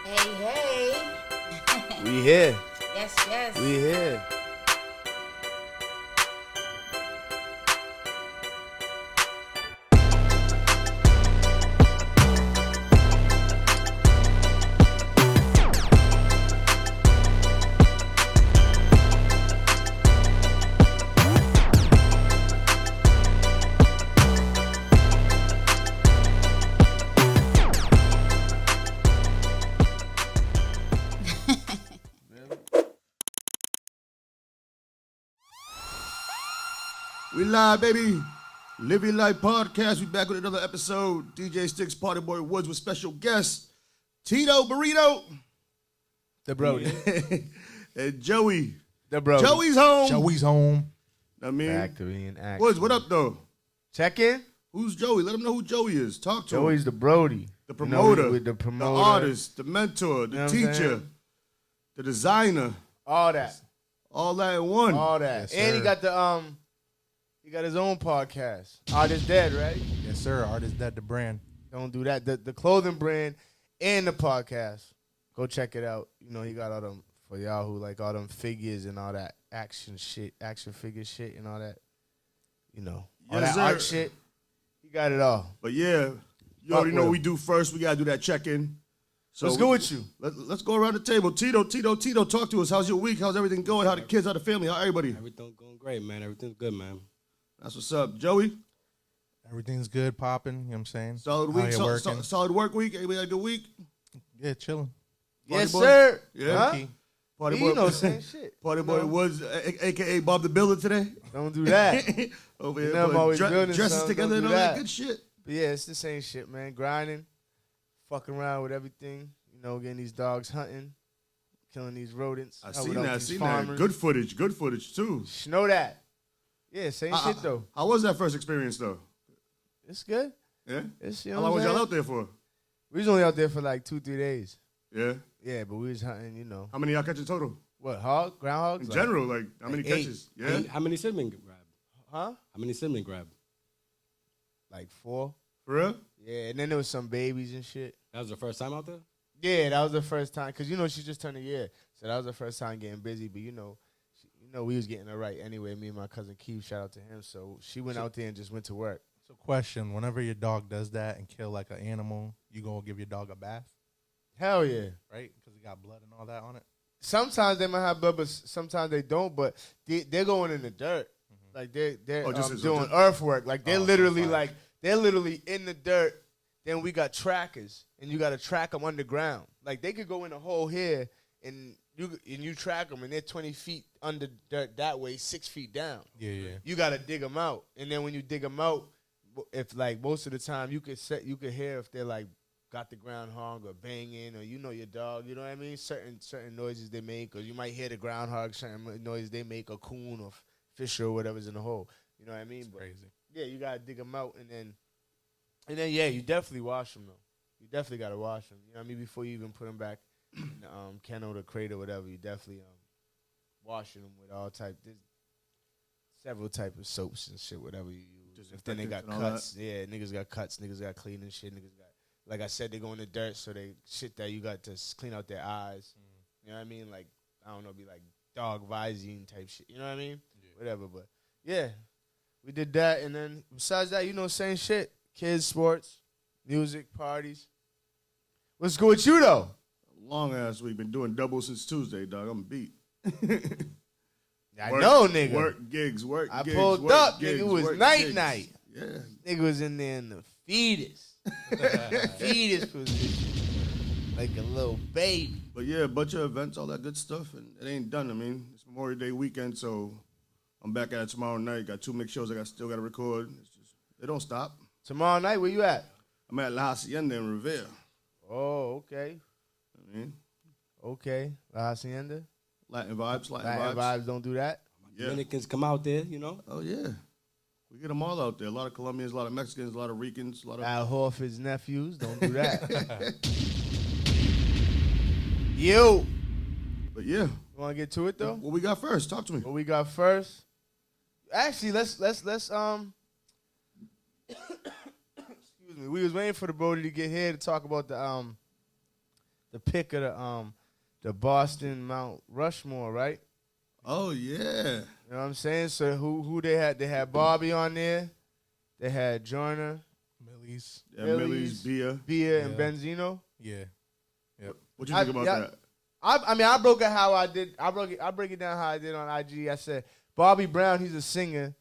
Hey, hey. We here. Yes, yes. We here. We live, baby. Live Your Life podcast. We back with another episode. DJ Sticks, Party Boy Woods with special guest Tito Burrito The Brody. and Joey. The Brody. Joey's home. Joey's home. I mean, Back to being active. Woods, what up though? Check in. Who's Joey? Let him know who Joey is. Talk to him. Joey's the Brody. The promoter, with the the promoter, artist, the mentor, the You know what I'm teacher, saying? the designer. all that, All that in one. all that, Yes, and he sir. got he got his own podcast. Artist Dead, right? Yes, sir. Artist Dead, the brand. Don't do that. The clothing brand and the podcast. Go check it out. You know he got all them for y'all who like all them figures and all that action figure shit and all that. You know all Yes, that art sir. shit. He got it all. But yeah, you Fuck already know with what we him. do first. We gotta do that check-in. So Let's go with you. Let's go around the table. Tito, talk to us. How's your week? How's everything going? How the kids? How the family? How everybody? Everything's going great, man. Everything's good, man. That's what's up. Joey, Everything's good, popping. You know what I'm saying? solid Out week. here working. Solid work week. Everybody had a good week? Yeah, chilling. Yes, boy? sir. Yeah. Huh? Key. Party You know, same shit. Party You boy know? Woods, a.k.a. Bob the Builder today. Don't do that. Over You here know I'm putting always building dresses something. together Don't and do all that that. good shit. But yeah, it's the same shit, man. Grinding, fucking around with everything. You know, getting these dogs hunting, killing these rodents. I helping seen out that. I these seen farmers. that. Good footage too. Know that. Yeah, same shit though. How was that first experience though? It's good. Yeah. It's, you know How long what was I'm y'all saying? out there for? We was only out there for like 2-3 days. Yeah. Yeah, but we was hunting, you know. How many y'all catch in total? What, groundhogs? In Like, general, like how many like 8. catches? Yeah. How many siblings grab? Huh? How many siblings grab? Like 4. For real? Yeah, and then there was some babies and shit. That was the first time out there? Yeah, that was the first time. Because, you know, she just turned a year. So that was the first time getting busy. But, we was getting her right anyway. Me and my cousin Keith, shout out to him. So she went out there and just went to work. So, question: whenever your dog does that and kill like an animal, you gonna give your dog a bath, Hell yeah. right? Because it got blood and all that on it. Sometimes they might have blood, but sometimes they don't. But they're going in the dirt. Like they're doing earthwork. Like they're literally in the dirt. Then we got trackers, and you got to track them underground. Like they could go in a hole here, and you track them, and they're 20 feet under dirt that way, 6 feet down. Yeah. You got to dig them out, and then when you dig them out, if like most of the time you could hear if they're like got the groundhog or banging or your dog, you know what I mean? Certain noises they make, or you might hear the groundhog, certain noise they make, a coon or fish or whatever's in the hole. You know what I mean? But Crazy. yeah, you gotta dig them out, and then yeah, you definitely wash them though. You definitely gotta wash them. You know what I mean? Before you even put them back in the kennel or crate or whatever, you definitely washing them with all type. There's several type of soaps and shit, whatever you use. If then they got Disinfectants and all cuts, yeah, niggas got cuts, niggas got cleaning shit, niggas got, like I said, they go in the dirt, so they shit that you got to clean out their eyes. You know what I mean? Like, I don't know, be like dog Visine type shit. You know what I mean? Yeah. Whatever, but yeah, we did that, and then besides that, same shit. Kids, sports, music, parties. What's good with you though? Long ass week. Been doing double since Tuesday, dog. I'm beat. I know, nigga. Work gigs. I gigs, pulled work up, gigs, nigga. It was work night. gigs. Yeah. Nigga was in there in the fetus. Fetus position. Like a little baby. But yeah, a bunch of events, all that good stuff, and it ain't done. I mean, it's Memorial Day weekend, so I'm back at it tomorrow night. Got 2 mixed shows I still got to record. They don't stop. Tomorrow night, where you at? I'm at La Hacienda in Revere. Oh, okay. I mean, Okay. La Hacienda. Latin vibes. Latin vibes don't do that. Yeah. Dominicans come out there, you know? Oh yeah, we get them all out there. A lot of Colombians, a lot of Mexicans, a lot of Ricans, a lot of. Al Horford's nephews don't do that. Yo. But yeah, You want to get to it though? what we got first? Talk to me. What we got first? Actually, let's excuse me. We was waiting for the Brody to get here to talk about the the pick of the Boston Mount Rushmore, right? Oh yeah. You know what I'm saying? So who they had? They had Bobby on there. They had Joyner, Millie's. Yeah, Millie's, Bia. and Yeah. Benzino. Yeah. Yep. What you think about that? I mean, I broke it how I did. I break it down how I did on IG. I said Bobby Brown, he's a singer,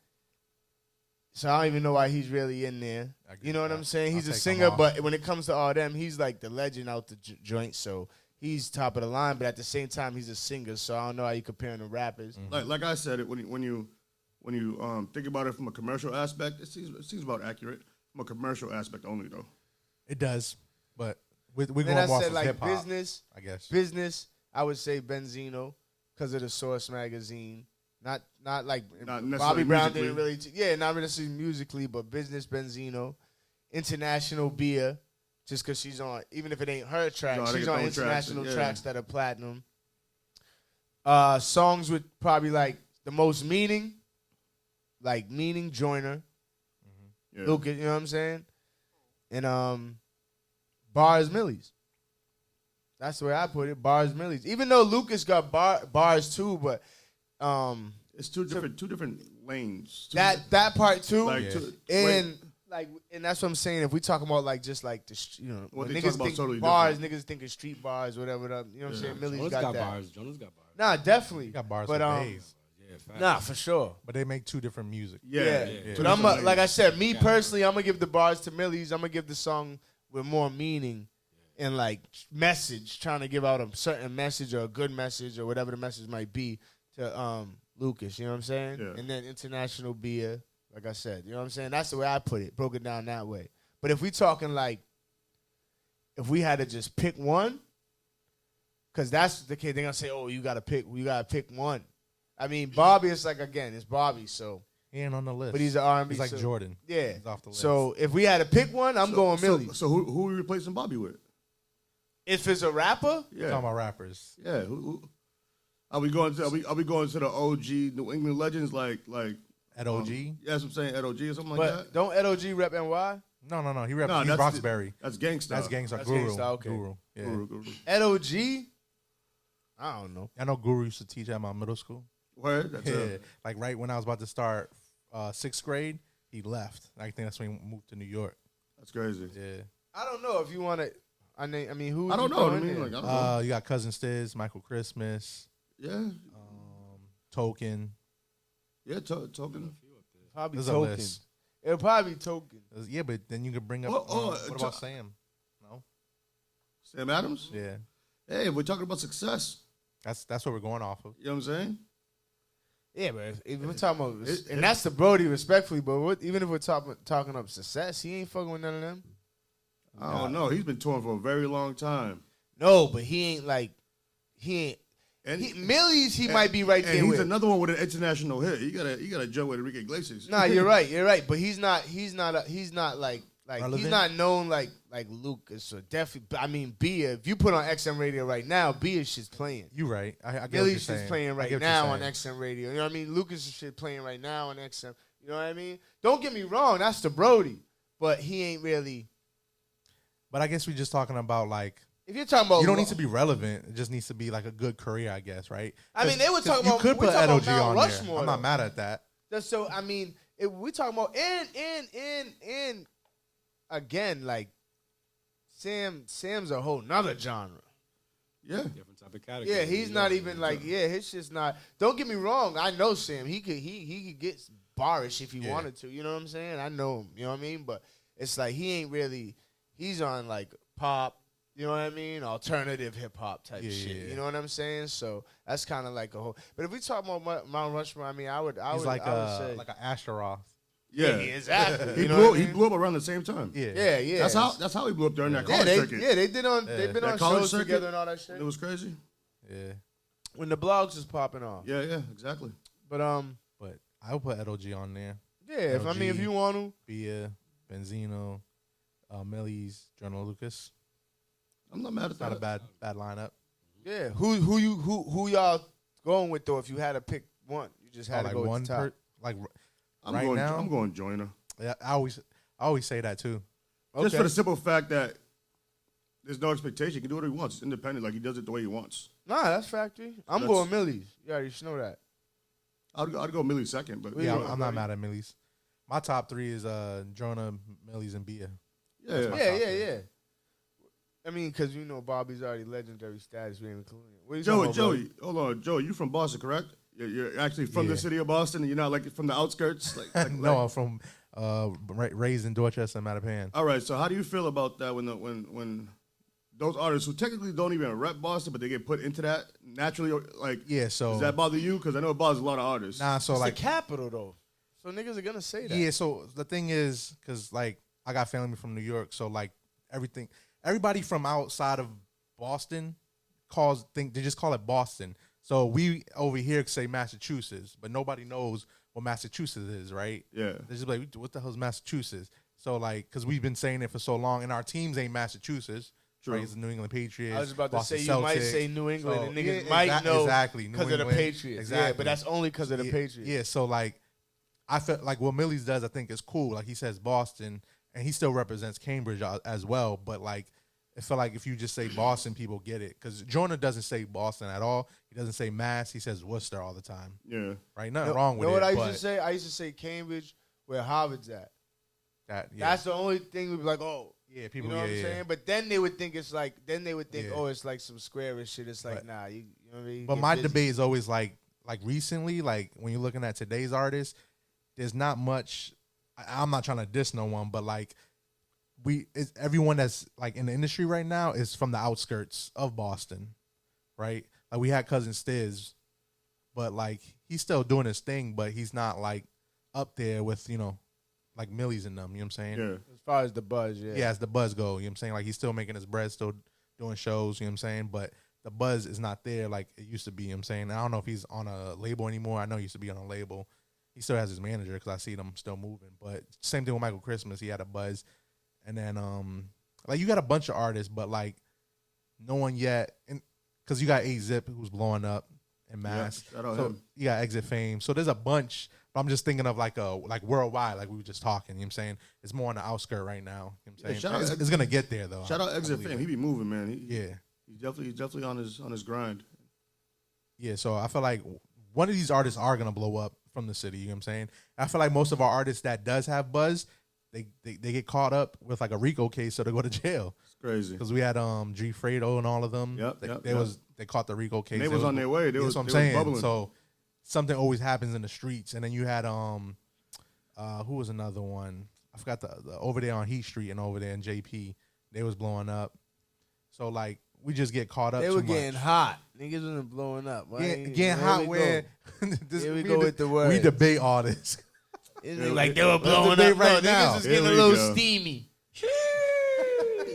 so I don't even know why he's really in there. You know what I'm saying? He's a singer, but when it comes to all them, he's like the legend out the joint. So he's top of the line, but at the same time, he's a singer. So I don't know how you comparing the rappers. Like I said, when you think about it from a commercial aspect, it seems about accurate. From a commercial aspect only, though. It does, but we're Then going I off said of like hip hop. business, I guess. business. I would say Benzino because of the Source magazine. Not like Not necessarily Bobby Brown musically. didn't really. Not necessarily musically, but business Benzino, international Bia, just because she's on. Even if it ain't her track, No, they she's get on their own tracks, international yeah. tracks that are platinum. Songs with probably like the most meaning, like meaning Joyner, Yeah. Lucas. You know what I'm saying? And bars Millies. That's the way I put it. Bars Millies. Even though Lucas got bars too, but It's two different lanes. that part too. Like, and that's what I'm saying. If we talk about like just like the What when they niggas talk about think totally bars, different. niggas thinking street bars, whatever. You know what I'm saying? Millie's Jonas got got that. bars. Jonas got bars. Nah, definitely. You got bars but for days. Yeah, facts. nah, for sure. But they make two different music. Yeah. Yeah. But like I said, me personally, I'm gonna give the bars to Millie's. I'm gonna give the song with more meaning and like message, trying to give out a certain message or a good message or whatever the message might be to Lucas. You know what I'm saying? Yeah. And then international beer, like I said. You know what I'm saying? That's the way I put it. Broke it down that way. But if we talking like, if we had to just pick one, because that's the kid, they're gonna say, "Oh, you gotta pick one." I mean, Bobby is like again, it's Bobby, so. He ain't on the list. But he's an R&B. He's like so, Jordan. Yeah. He's off the list. So if we had to pick one, I'm going Millie. So who are we replacing Bobby with? If it's a rapper, Yeah. Talking about rappers. Yeah. Who are we going to? Are we going to the OG New England legends like At OG? Yeah, that's what I'm saying. At OG or something like but that. don't Ed OG rep NY? No. He reps. No, He's that's Roxbury. That's gangsta. That's Gangsta. That's Guru. Gangsta, okay. Guru. Yeah. Guru. Ed OG? I don't know. I know Guru used to teach at my middle school. Word. That's Yeah. Like right when I was about to start 6th grade, he left. I think that's when he moved to New York. that's crazy. Yeah. I don't know if you want to. I mean, who? I don't know. I mean, like, I don't know. You got Cousin Stiz, Michael Christmas, Yeah. Token. Yeah. Talking. probably There's a Token. list. It'll probably be Token. Yeah, but then you could bring up. what about Sam? No. Sam Adams. Yeah. Hey, we're talking about success. That's what we're going off of. You know what I'm saying? Yeah, but if we're talking about, and that's the Brody, respectfully. But even if we're talking up success, he ain't fucking with none of them. I don't know. He's been touring for a very long time. No, but he ain't. And Millie's, he might be right and there he's with. another one with an international hit. You gotta jump with Enrique Iglesias. Nah, you're right. But he's not like Relevant? he's not known like Lucas or definitely. I mean, Bia. If you put on XM radio right now, Bia's shit's playing. You right. I get what Millie's you're saying. shit's playing I right get what now you're on saying. XM radio. You know what I mean? Lucas' shit playing right now on XM. You know what I mean? Don't get me wrong, that's the Brody, but he ain't really. But I guess we're just talking about like. If you're talking about, You don't need to be relevant. It just needs to be like a good career, I guess, right? I mean, they were 'Cause talking you about. could we put talking LOG about on Mount there. Rushmore, I'm not though. mad at that. So I mean, if we talking about and again, like Sam's a whole nother genre. Yeah. Different type of category. Yeah, he's not even like his shit's not. Don't get me wrong, I know Sam. He could get barish if he wanted to. You know what I'm saying? I know him. You know what I mean? But it's like he ain't really. He's on like pop. You know what I mean? Alternative hip hop type shit. Yeah. You know what I'm saying? So that's kind of like a whole. But if we talk about Mount Rushmore, I mean, I would He's like say an Astaroth. Yeah. exactly. He You know blew. what I He mean? blew up around the same time. Yeah. Yeah. That's how he blew up during that Yeah, college they circuit. yeah they did on Yeah. they've been That on college shows circuit, together and all that shit. It was crazy. Yeah. When the blogs was popping off. Yeah, exactly. But But I would put LOG on there. yeah, if LG. you want to. Bia, Benzino, Millie's, Journal Lucas. I'm not mad at It's not a that. bad lineup. Yeah. Who y'all going with though? If you had to pick one, you just had to like go one with the top. I'm going Joyner. Yeah, I always say that too. Just for the simple fact that there's no expectation. He can do what he wants. It's independent. Like, he does it the way he wants. Nah, that's factory. I'm going Millie's. You already should know that. I'd go Millie second, but Yeah, I'm not mad at Millie's. My top 3 is Jonah, Millie's, and Bia. Yeah. I mean, because you know Bobby's already legendary status. We ain't including it. What you Joey, hold on. Joey, you from Boston, correct? You're actually from the city of Boston, and you're not like from the outskirts? No, I'm from raised in Dorchester and Mattapan. All right, so how do you feel about that when those artists who technically don't even rep Boston, but they get put into that naturally? Like, so does that bother you? Because I know it bothers a lot of artists. Nah, so it's like the capital though, so niggas are gonna say that. Yeah, so the thing is, because like I got family from New York, so like everybody from outside of Boston they just call it Boston. So we over here say Massachusetts, but nobody knows what Massachusetts is, right? Yeah. They're just like, what the hell is Massachusetts? So like, because we've been saying it for so long, and our teams ain't Massachusetts. True. Right? It's the New England Patriots. I was about to Boston say Celtics. you might say New England, So, and niggas yeah, might know exactly because of the Patriots. Exactly. Yeah, but that's only because of the Patriots. Yeah, so like I felt like what Millie's does, I think is cool. Like he says Boston, and he still represents Cambridge as well. But like, I feel like if you just say Boston, people get it. Because Jonah doesn't say Boston at all. He doesn't say Mass. He says Worcester all the time. Yeah. Right? Nothing wrong with it. You know what I used to say? I used to say Cambridge, where Harvard's at. That's the only thing we'd be like, oh. Yeah, people. You know what I'm saying? But then they would think it's like, oh, it's like some squarish shit. It's like, but, nah, you know what I mean? But my debate is always like recently, like when you're looking at today's artists, there's not much. I'm not trying to diss no one, but like everyone that's like in the industry right now is from the outskirts of Boston, right? Like we had Cousin Stiz, but like he's still doing his thing, but he's not like up there with, you know, like Millie's and them, you know what I'm saying? Yeah. As far as the buzz, yeah. Yeah, as the buzz go, you know what I'm saying? Like he's still making his bread, still doing shows, you know what I'm saying? But the buzz is not there like it used to be, you know what I'm saying? I don't know if he's on a label anymore. I know he used to be on a label. He still has his manager because I see them still moving. But same thing with Michael Christmas. He had a buzz. And then, like, you got a bunch of artists, but, like, no one yet. Because you got A-Zip, who's blowing up in Mass. Yeah, shout out so him. you got Exit Fame. So there's a bunch. But I'm just thinking of, like, worldwide, like we were just talking. You know what I'm saying? It's more on the outskirt right now. You know what I'm saying? It's going to get there, though. Shout out Exit Fame. He be moving, man. He's definitely on his grind. Yeah, so I feel like one of these artists are going to blow up from the city. You know what I'm saying? I feel like most of our artists that does have buzz, they get caught up with like a RICO case, so they go to jail. It's crazy. Because we had G Fredo and all of them. They caught the RICO case. And they was on their way. That's what I'm saying. Bubbling. So something always happens in the streets. And then you had who was another one? I forgot the over there on Heat Street and over there in JP. They was blowing up. So like we just get caught up. They were getting hot. Niggas wasn't blowing up. Getting hot where here we go with the word. We debate all this. Like they were blowing up right now. Niggas was getting a little steamy.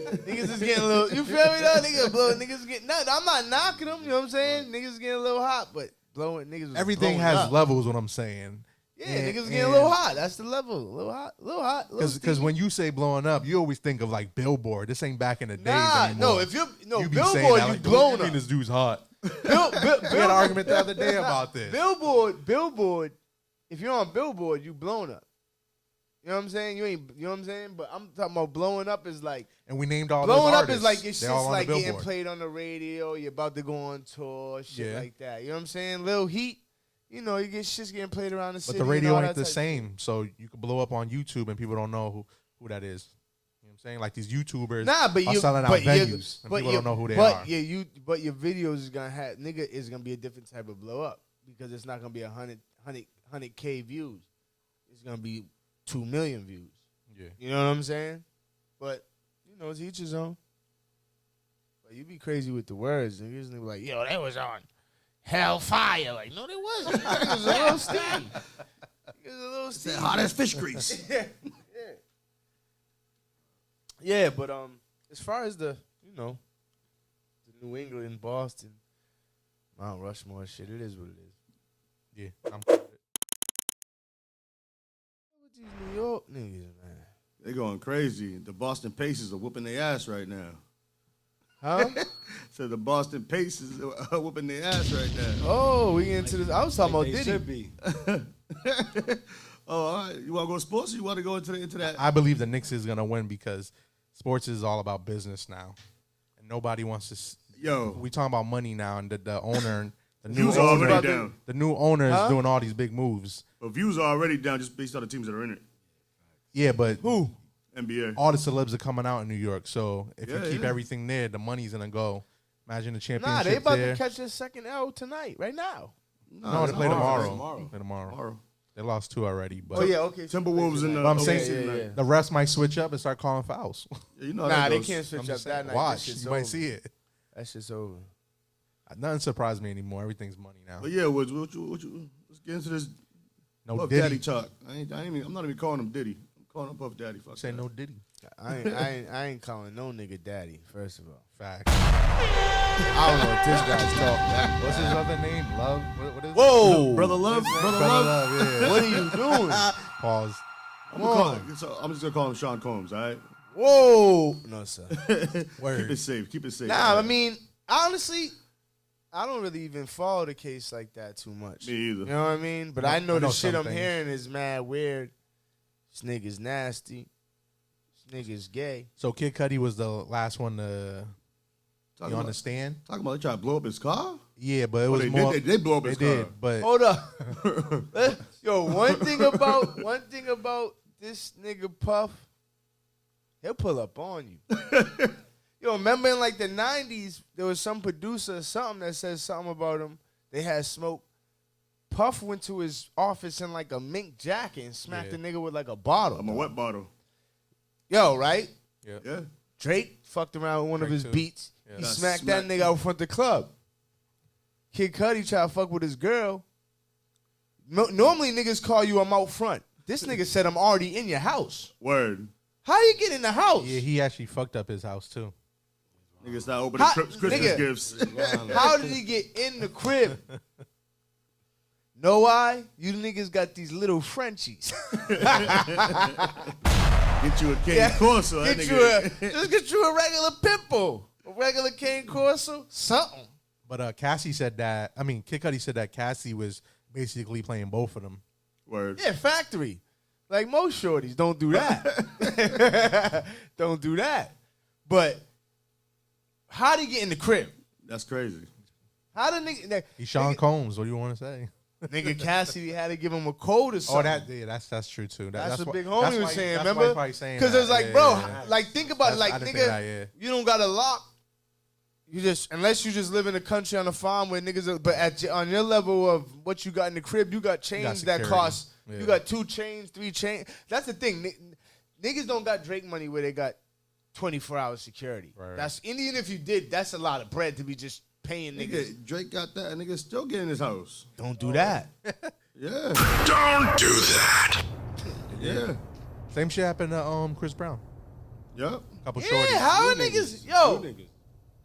Niggas is getting a little. You feel me though? Niggas getting. No, I'm not knocking them. You know what I'm saying? Niggas getting a little hot, but blowing niggas. Was everything blowing has up. levels. What I'm saying. Yeah, niggas getting a little hot. That's the level. A little hot. Because when you say blowing up, you always think of like Billboard. This ain't back in the days anymore. No, if you be Billboard, saying that, you like, blown you mean up. this dude's hot. We had an argument the other day about this. Billboard. If you're on Billboard, you blown up. You know what I'm saying? You know what I'm saying? But I'm talking about blowing up is like. And we named all blowing those up artists. is like it's They're just all on like the getting Billboard. played on the radio. You're about to go on tour, shit Yeah. like that. You know what I'm saying? Lil Heat. You know, you get shit's getting played around the But city. the and radio all ain't that the type same. So you could blow up on YouTube and people don't know who that is. You know what I'm saying? Like these YouTubers are selling out venues and people don't know who they are. But your videos is gonna have is gonna be a different type of blow up because it's not gonna be 100K views. It's gonna be 2 million views. Yeah. You know what I'm saying? But you know, it's each his own. But you be crazy with the words. Niggas be like, yo, that was on Hellfire. Like, no, they wasn't. It was a little steamy. It was a little steamy. Hot as fish grease. Yeah, but as far as the New England, Boston, Mount Rushmore shit, it is what it is. Yeah, I'm cool with it. With these New York niggas, man. They going crazy. The Boston Pacers are whooping their ass right now. Huh? So the Boston Pacers are whooping their ass right now. Oh, we get into this. I was talking about Diddy. Should be. Oh, all right. You want to go sports or you want to go into that? I believe the Knicks is going to win because sports is all about business now. nobody wants to. Yo, We talking about money now, and the owner, the new views are owner, already down. the new owner is doing all these big moves. But views are already down just based on the teams that are in it. Yeah, but Who? NBA. all the celebs are coming out in New York, so if you Yeah, keep yeah. everything there, the money's gonna go. Imagine the Nah, championship they about there. to catch their second L tonight, right now. No, they play tomorrow. tomorrow. Play tomorrow. Tomorrow. They lost 2 already, but Oh yeah, okay. Timberwolves in the. But I'm saying yeah. the refs might switch up and start calling fouls. Yeah, you know how Nah, that they goes. can't I'm switch up just saying, that night. watch, That shit's you might over. see it. That shit's over. Nothing surprised me anymore. Everything's money now. But yeah, Woods, what you, let's get into this No Puff Diddy. Daddy talk. I'm not even calling him Diddy. I'm calling him Puff Daddy. Fuck Say that. no Diddy. I ain't calling no nigga daddy. First of all, Fact. I don't know what this guy's talking. What's his other name? Love. What is it? Whoa, Brother Love, Brother Brother Love. Love. Yeah. what are you doing? Pause. I'm just gonna call him Sean Combs. All right. Whoa, no sir. Word. Keep it safe. Keep it safe. Nah, I mean, honestly, I don't really even follow the case like that too much. Me either. You know what I mean? But I know I the know shit some I'm things. hearing is mad weird. This nigga's nasty. This nigga's gay. So Kid Cudi was the last one to Talking be on about- the stand. Talking about they try to blow up his car. Yeah, but it was they more. did. They blow up They his did, car. but Hold up. Yo, one thing about this nigga Puff, he'll pull up on you. Yo, remember in like the 90s, there was some producer or something that said something about him. They had smoke. Puff went to his office in like a mink jacket and smacked Yeah. the nigga with like a bottle. I'm a wet bottle. Yo, right? Yeah. Drake fucked around with one of Drake his too. beats. Yeah. He Got smacked that smacked. nigga out front the club. Kid Cudi tried to fuck with his girl. Normally niggas call you, I'm out front. This nigga said, I'm already in your house. Word. How you get in the house? yeah, he actually fucked up his house too. Niggas start opening How- Christmas nigga. gifts. How did he get in the crib? Know why? You niggas got these little Frenchies. Get you a Cane Corso. That nigga. Just get you a regular pimple. A regular cane corso. Something. But Cassie said that. I mean, Kid Cudi said that Cassie was basically playing both of them. Word. Yeah, factory. Like most shorties, don't do that. Don't do that. But how'd he get in the crib? That's crazy. How did nigga... He's Sean Combs. What do you want to say? Nigga Cassidy had to give him a code or something. That's true too. That's what why- Big that's Homie was why- saying, that's why remember? he's probably saying Because that. it was like, Yeah, bro, yeah. like think about it, That's- like I didn't nigga, think that, yeah. you don't got a lock. You just unless you just live in a country on a farm where niggas, are, but on your level of what you got in the crib, you got chains that security. cost. Yeah. You got 2 chains, 3 chains. That's the thing. Niggas don't got Drake money where they got 24-hour security. Right. That's even if you did, that's a lot of bread to be just paying niggas. Nigga, Drake got that. Nigga still get in his house. Don't do that. Yeah. Don't do that. Yeah. Same shit happened to Chris Brown. Yep. Couple Yeah, shorties. how are New niggas? niggas. Yo, New niggas.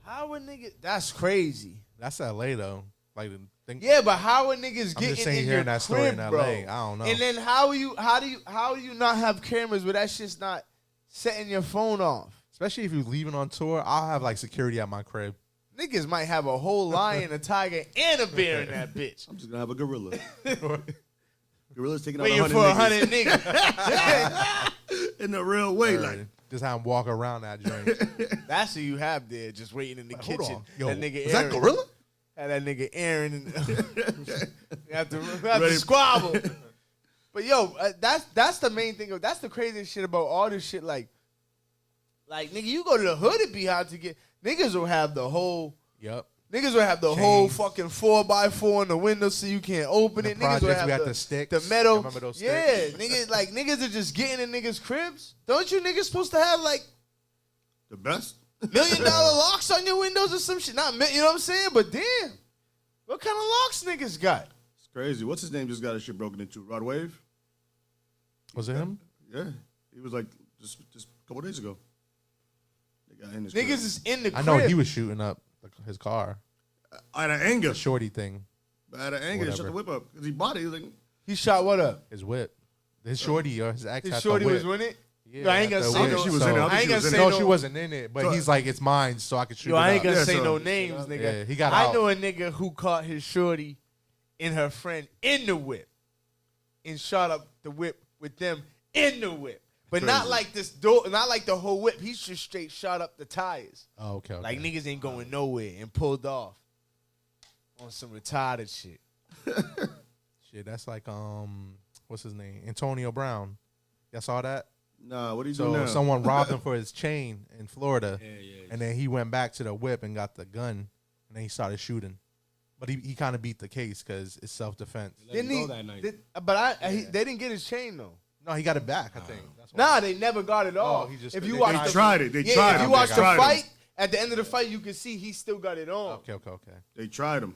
how are niggas? That's crazy. That's LA though. Like think. Yeah, but how are niggas I'm getting just saying in hearing your that story crib, in LA. bro? I don't know. And then how do you not have cameras where that shit's not setting your phone off? Especially if you're leaving on tour, I'll have like security at my crib. Niggas might have a whole lion, a tiger, and a bear in that bitch. I'm just gonna have a gorilla. Gorilla's taking out Waiting for 100 100 niggas. in the real way. Like, Just have him walk around that joint. That's who you have there, just waiting in the Hold kitchen. on. Yo, that nigga is that Aaron. gorilla? Had that nigga Aaron. You have to Ready. squabble. But yo, that's the main thing. That's the craziest shit about all this shit. Like nigga, you go to the hood, it be hard to get. Niggas will have the whole. Yep. Niggas will have the whole Chains. fucking 4x4 in the window so you can't open The it. Niggas will projects, have we got the sticks. the metal. Remember those yeah, sticks? niggas are just getting in niggas' cribs. Don't you niggas supposed to have like the best. $1 million locks on your windows or some shit? Not you know what I'm saying? But damn, what kind of locks niggas got? It's crazy. What's his name just got his shit broken into? Rod Wave? Was it him? Yeah. He was like just a couple days ago. They got in his Niggas crib. is in the crib. I know he was shooting up his car. out of anger. The shorty thing. But out of anger, he shut the Whatever. whip up. Because he bought it. He was like, He shot what up? His whip. His shorty or his ex His had shorty the whip. was winning it? Yeah, Yo, I ain't had gonna the say whip, no. She was in it. I I ain't think gonna she was say in No, no. she wasn't in it, but So- he's like, it's mine, so I can shoot Yo, it I ain't up. gonna Yeah, say so- no names, nigga. Yeah, he got I out. know a nigga who caught his shorty and her friend in the whip and shot up the whip with them in the whip. But not like this door, not like the whole whip. He's just straight shot up the tires. Oh, okay. Like niggas ain't going nowhere and pulled off on some retarded shit. Shit, that's like what's his name? Antonio Brown. Y'all saw that? Nah, what do you do now? So someone robbed him for his chain in Florida. Yeah. And then he went back to the whip and got the gun, and then he started shooting. But he kind of beat the case because it's self-defense. Let him go that night. They didn't get his chain though. No, he got it back, I think. That's why. Nah, they never got it all. he just- if you they watch tried it. They If tried you him. watch They the tried fight, him. at the end of the fight, you can see he still got it on. Okay. They tried him.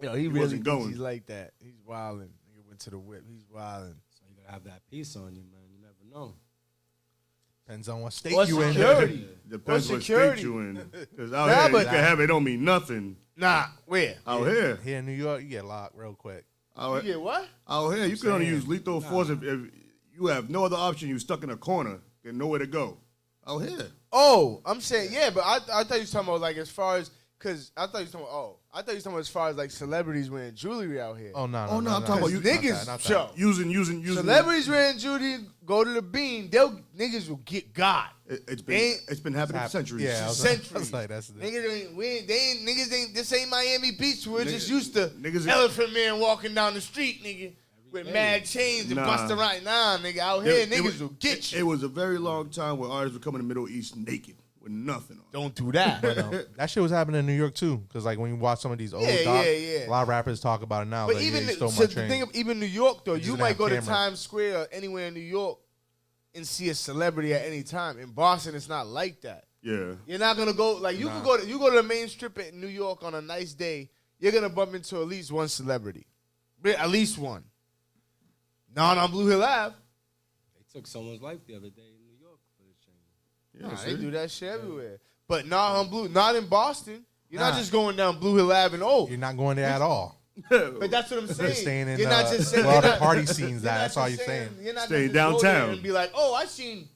Yo, he really wasn't thinks going. he's like that. He's wilding. He went to the whip. He's wilding. So you gotta have that piece on you, man. You never know. Depends on what state What's you in. security? Depends what security? state you in. Because out Nah, here, but- you can have it, don't mean nothing. Nah, where? Out here. Here in New York, you get locked real quick. Out, You get what? out here, you can only use lethal force if you have no other option. You're stuck in a corner, got nowhere to go. Out here. Oh, I'm saying yeah, but I thought you was talking about like as far as because I thought you was talking about as far as like celebrities wearing jewelry out here. Oh, no. Oh, no, I'm talking about you- Niggas, not that. show. Using. Celebrities wearing jewelry, go to the bean. Niggas will get got. It's They- been happening for centuries. Yeah, I was Centuries. like, that's the Niggas ain't. This ain't Miami Beach. We're just used to niggas- Elephant Man walking down the street, nigga, with mad chains and Nah. busting right now, nigga. Out here, It niggas was- will get you. It was a very long time where artists would come in the Middle East naked with nothing on. Don't do that. that shit was happening in New York too, because like when you watch some of these old Yeah, docs, yeah. a lot of rappers talk about it now. But like, even yeah, he stole my so the chain. thing of even New York though, just you didn't might have go to cameras. Times Square or anywhere in New York and see a celebrity at any time. In Boston, it's not like that. Yeah. You're not gonna go like you could go to the main strip in New York on a nice day. You're gonna bump into at least one celebrity, at least one. Not on Blue Hill Ave. They took someone's life the other day in New York for this chain. Yeah, Nah, see? they do that shit everywhere, but not in Boston. You're not Nah. just going down Blue Hill Ave and You're not going there at all. But that's what I'm You're saying. staying in you're not just saying where all you're the not- party scenes you're at. not That's all just you're saying. You're not Staying just go there downtown. and be like, oh, I seen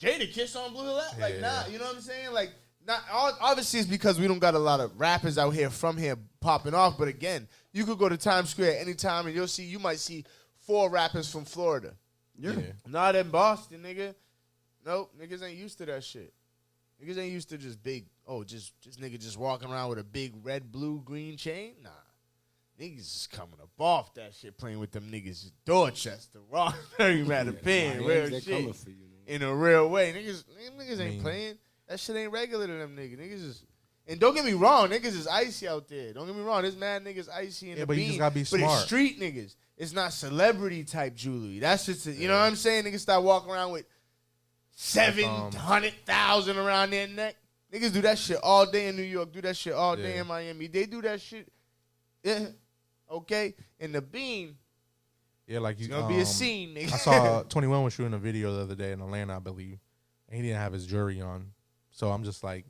Jada Kiss on Blue Hill Ave. Like, Yeah. nah, you know what I'm saying? Like, not obviously it's because we don't got a lot of rappers out here from here popping off. But again, you could go to Times Square anytime and you might see 4 rappers from Florida. Yeah. Not in Boston, nigga. Nope, niggas ain't used to that shit. Niggas ain't used to just big. Oh, just nigga just walking around with a big red, blue, green chain. Nah. Niggas is coming up off that shit playing with them niggas Dorchester, Roxbury, Mattapan, real They're shit. coming for you, man. In a real way. Niggas ain't playing. That shit ain't regular to them niggas. Niggas is and don't get me wrong, niggas is icy out there. Don't get me wrong, there's mad niggas icy in the but you bean. just gotta be But smart. it's street niggas. It's not celebrity type jewelry. That's just you know what I'm saying? Niggas start walking around with 700,000 around their neck. Niggas do that shit all day in New York. Do that shit all day in Miami. They do that shit. Yeah. Okay? In the bean, Yeah, like you. it's gonna be a scene, nigga. I saw 21 was shooting a video the other day in Atlanta, I believe, and he didn't have his jury on. So I'm just like,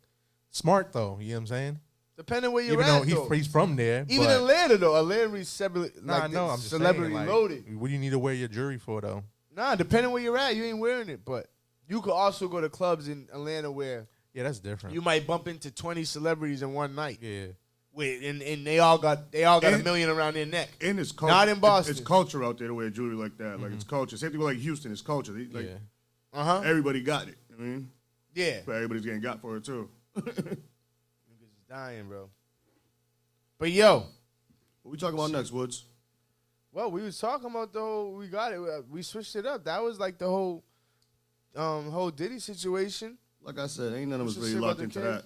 smart though. You know what I'm saying? Depending where you're Even at, though though. he's from there, Even but, Atlanta, though. Atlanta's nah, no, I'm just celebrity saying, like, loaded. What do you need to wear your jury for though? Nah, depending where you're at, you ain't wearing it. But you could also go to clubs in Atlanta where Yeah, that's different. you might bump into 20 celebrities in one night. Yeah, And they all got a million around their neck. And it's culture. Not in Boston. It's culture out there to wear jewelry like that. Like, it's culture. Same thing with, like, Houston. It's culture. Like, yeah. everybody got it. I mean, Yeah. but everybody's getting got for it, too. Niggas is dying, bro. But yo, What we talking about next, Woods? well, we was talking about the whole. We got it. We switched it up. That was like the whole Diddy situation. Like I said, ain't none of us What's really the shit locked about into the that.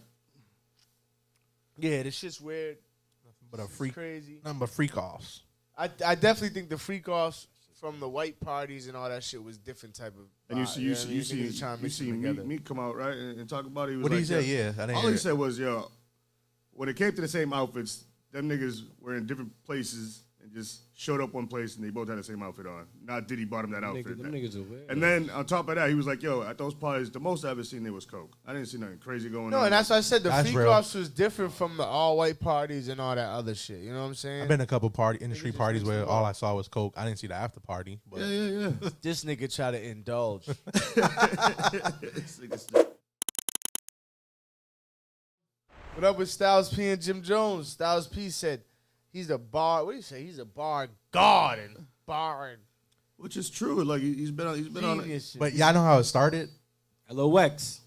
Yeah, this shit's weird. But a It's freak, crazy. nothing but freak offs. I definitely think the freak offs from the white parties and all that shit was different type of. And you vibe, see, know what I mean? Niggas trying to you mix see them together. me come out, right, and talk about it. He was What did like, he say? Yeah, I didn't all hear he it. said was, yo, when it came to the same outfits, them niggas were in different places and just showed up one place and they both had the same outfit on. Not Diddy bought him that outfit. Them niggas are weird. And then on top of that, he was like, yo, at those parties, the most I ever seen there was coke. I didn't see nothing crazy going on. No, and that's why I said the That's freak real. offs was different from the all white parties and all that other shit. You know what I'm saying? I've been to a couple industry just parties mixed where them all up. I saw was coke. I didn't see the after party. But Yeah. This nigga try to indulge. This nigga- What up with Styles P and Jim Jones? Styles P said he's a bar. What do you say? He's a bar guard and bar and Which is true. Like he's been on it. Genius shit. But y'all know how it started. LOX.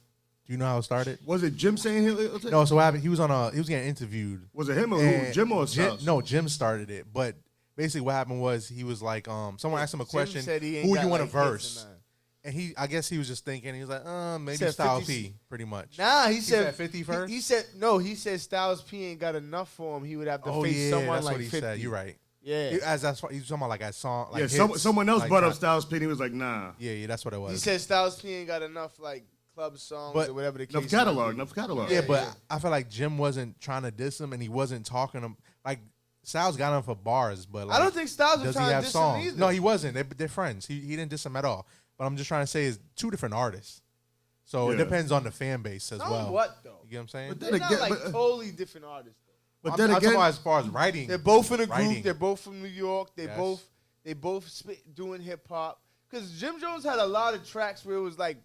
Do you know how it started? Was it Jim saying he? No. So what happened? He was getting interviewed. Was it him or who? Jim or Styles? No, Jim started it. But basically, what happened was he was like, someone asked him a question. Said he ain't Who got you want to like verse? And I guess he was just thinking. He was like, maybe said Styles 50 P, pretty much. Nah, he said 50 first. He said no. He said Styles P ain't got enough for him. He would have to Oh face yeah, someone that's like what he 50. said. You're right. Yeah. That's what he's talking about, like a song. Like Yeah, hits, someone else like brought up trap. Styles P. And he was like, nah. Yeah, that's what it was. He said Styles P ain't got enough like club songs But or whatever the case. Enough catalog. Enough catalog. Yeah, but I feel like Jim wasn't trying to diss him, and he wasn't talking him like Styles got him for bars, but like, I don't think Styles was does he trying to have diss songs? him either. No, he wasn't. They're friends. He didn't diss him at all. But I'm just trying to say, it's two different artists, so it Yeah. depends on the fan base as well. What though? You get what I'm saying? But They're then not again, like totally different artists. Though. but I'm then talking again, about as far as writing. They're both in a group. Writing. They're both from New York. They Yes. both doing hip hop. Because Jim Jones had a lot of tracks where it was like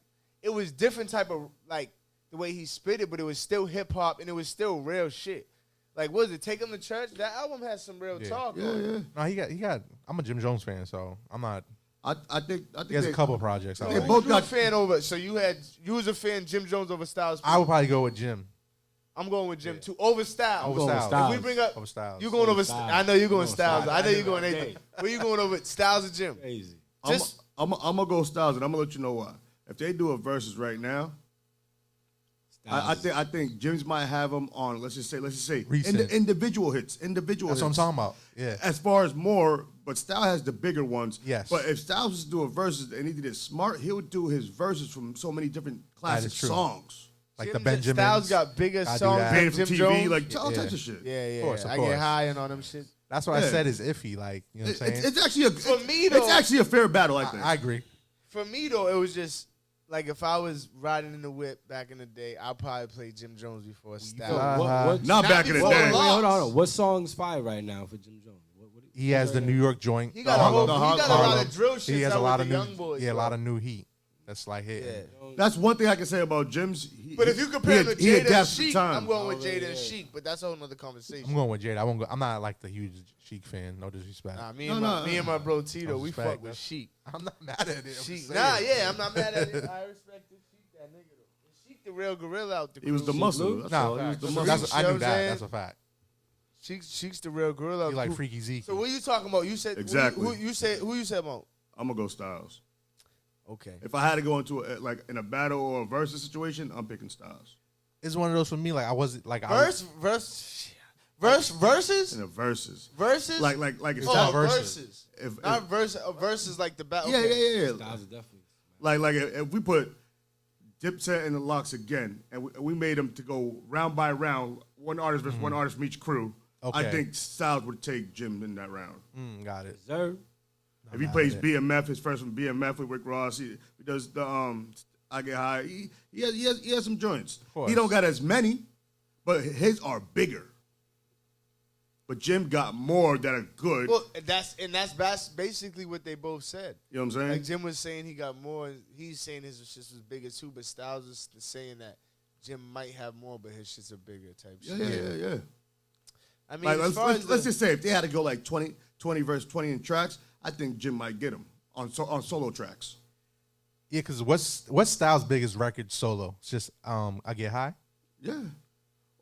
it was different type of like the way he spit it, but it was still hip hop and it was still real shit. Like, what was it? Take Him to Church? That album has some real talk. yeah, on it. yeah. No, he got. I'm a Jim Jones fan, so I'm not. I think He has a couple of projects. So I They like. both you a got- fan over. So you was a fan Jim Jones over Styles. I would probably go with Jim. I'm going with Jim too over Styles. Over going with Styles. Styles. If we bring up Over Styles. you going over. Styles. I know you're going No, Styles. Styles. I know I you're know going that Nathan. day. Where you going over Styles or Jim? Crazy. Just I'm gonna go Styles, and I'm gonna let you know why. If they do a versus right now, I think Jim's might have them on. Let's just say Recent. individual hits. Individual. That's what I'm hits. talking about. Yeah. As far as more, but Styles has the bigger ones. Yes. But if Styles was to do a versus and he did it smart, he would do his verses from so many different classic is true. songs. Like Jim- the Benjamins. Styles got bigger Gotta do songs that. than Paid from Jim TV, Jones. like all Yeah. types of shit. Yeah, yeah. Of course, of I course. get high and all them shit. That's what I Yeah. said is iffy. Like, you know what I'm saying? It's actually For me, it's though- actually a fair battle. I think. I agree. For me though, it was just like if I was riding in the whip back in the day, I'd probably play Jim Jones before So Styles. what, Not back in the before day. Wait, Lost. hold on. What song's fire right now for Jim Jones? He has the New York joint. He got a whole, he got a Harlem. lot of drill shit. He has a out lot with of the new, young boys. yeah, a bro. lot of new heat. That's like hitting. Yeah. That's one thing I can say about Jim's. But if you compare him to he Jada and adapts to Sheik, time. I'm going with Oh, Jada yeah. and Sheik, but that's a whole nother conversation. I'm going with Jada. I won't go. I'm not like the huge Sheik fan. No disrespect. Nah, me No, and no. me and my bro Tito, No we respect, fuck with that's- Sheik. I'm not mad at it. I'm Sheik. just Nah, saying. yeah, I'm not mad at it. I respect the Sheik, that nigga though. Sheik the real gorilla out the He was the crew. muscle. Luke? That's Nah, all. He was the Fact. muscle. that's, I You know knew what I'm that. saying? That's a fact. Sheik's the real gorilla. out You the like crew. Freaky Zeke. So what you talking about? You said Exactly. Who you said about? I'm gonna go Styles. Okay. If I had to go into like in a battle or a versus situation, I'm picking Styles. It's one of those for me. Like I wasn't like Verses. In a versus, Versus. like it's Oh, not verses. If, Not verses like the battle. yeah, yeah. Styles are definitely. Like if we put Dipset and the Locks again, and we made them to go round by round, one artist versus one artist from each crew. I Okay. think Styles would take Jim in that round. got it. Reserve. If he plays BMF, his first one BMF with Rick Ross, he does the I Get High. He has some joints. course. He don't got as many, but his are bigger. But Jim got more that are good. Well, that's basically what they both said. You know what I'm saying? Like Jim was saying he got more. He's saying his shit was bigger too, but Styles is saying that Jim might have more, but his shits are bigger type shit. Yeah. I mean, Like, as far as let's just say if they had to go like 20 versus 20 in tracks, I think Jim might get them on solo tracks. Yeah, because what's Styles' biggest record solo? It's just I Get High, Yeah. and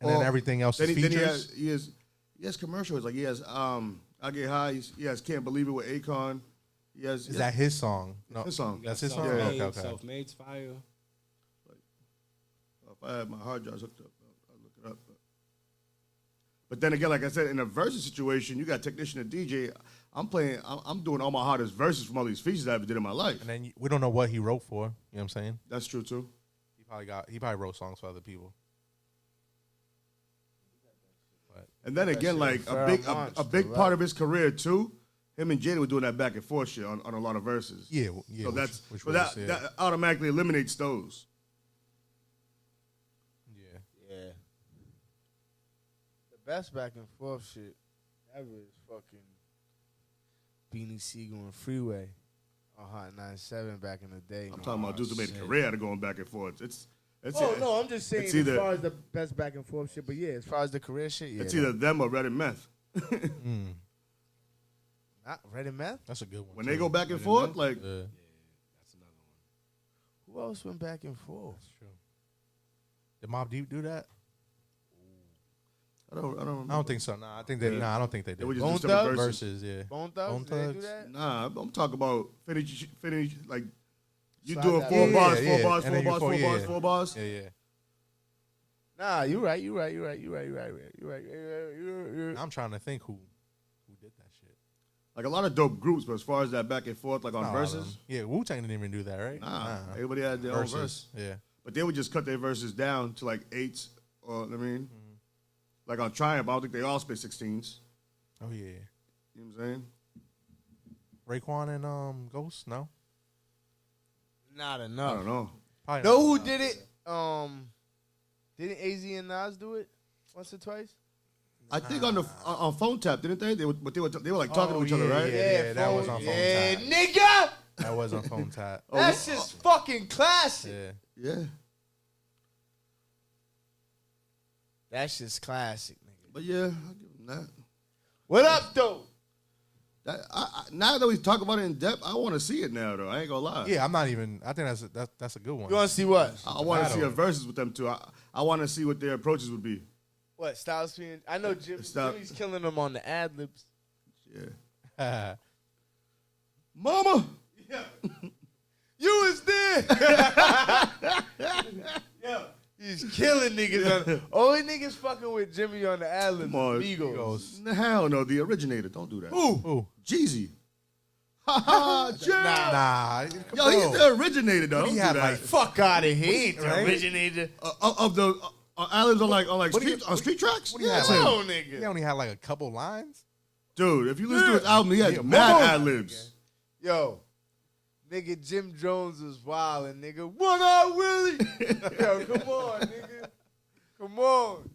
then everything else is Then features. he has commercials. Like he has I Get High. He has Can't Believe It with Akon. Is that his song? No, his song? That's his song. Self-made, Okay. Self-made's fire. If I had my hard drives hooked up, I'd look it up. But then again, like I said, in a versus situation, you got technician and DJ. I'm doing all my hardest verses from all these features I ever did in my life. And then we don't know what he wrote for. You know what I'm saying? That's true too. He probably wrote songs for other people. And then again, like a big part of his career too, him and Jada were doing that back and forth shit on a lot of verses. Yeah. So which that automatically eliminates those. yeah. yeah, the best back and forth shit ever is fucking Beanie Siegel and Freeway on Hot 97 back in the day. I'm talking about dudes who made a career out of going back and forth. It's Oh no, I'm just saying it's as either- far as the best back and forth shit. But yeah, as far as the career shit, yeah, it's either them or Red and Meth. Not Red and Meth. That's a good one. When too. they go back and forth, like Yeah, That's another one. Who else went back and forth? that's true. Did Mobb Deep do that? I don't remember. I don't think so. Nah, I think they. Yeah. Nah, I don't think they They would did. just Bone do separate Thugs? verses. Verses, yeah. Bone Thugs? Bone Did they do Thugs? that? Nah, I'm talking about finish like you Slide doing that four in. bars, Yeah, four yeah. bars, And four then you bars, four- four yeah, bars, yeah. 4 bars. Yeah, yeah. Nah, you're right. You're right. I'm trying to think who did that shit. Like a lot of dope groups, but as far as that back and forth, like on Not all of verses, them. Yeah, Wu-Tang didn't even do that, right? nah, everybody had their own verse. Yeah. But they would just cut their verses down to like 8s, or I mean, Mm-hmm. like on Triumph, I don't think they all spit 16s. Oh yeah. You know what I'm saying? Raekwon and Ghost? No. Not I enough. don't know. Probably Know not. who did it? Didn't AZ and Nas do it once or twice? I think on Phone Tap, didn't they? They were like talking Oh, to each other, yeah, right? yeah. that was on Phone Yeah, Tap. nigga. That was on Phone Tap. That's just fucking classic. Yeah. Yeah. That's just classic, nigga. But yeah, I'll give them that. What up, though? Now that we talk about it in depth, I want to see it now, though. I ain't gonna lie. Yeah, I'm not even. I think that's a good one. You want to see what? I want to see a Battle. versus with them too. I want to see what their approaches would be. What, Styles P? I know Stop. Jimmy's killing them on the ad libs. Yeah. Mama. You was there. Yo, he's killing niggas. Only niggas fucking with Jimmy on the ad libs. Come on. Migos. Hell no, the originator. Don't do that. Who? Jeezy. Ha ha. Jim. Nah. Yo, he's the originator though. Don't he do had, that. like, Fuck out of here. He ain't the Right? originator. Of the islands on street tracks. What do you have? Him. No, nigga. He only had like a couple lines. Dude, if you listen to his album, he has Yeah, mad mama. ad libs. Yo, nigga, Jim Jones was wildin', nigga. One Eye Willie. Yo, come on, nigga. Come on.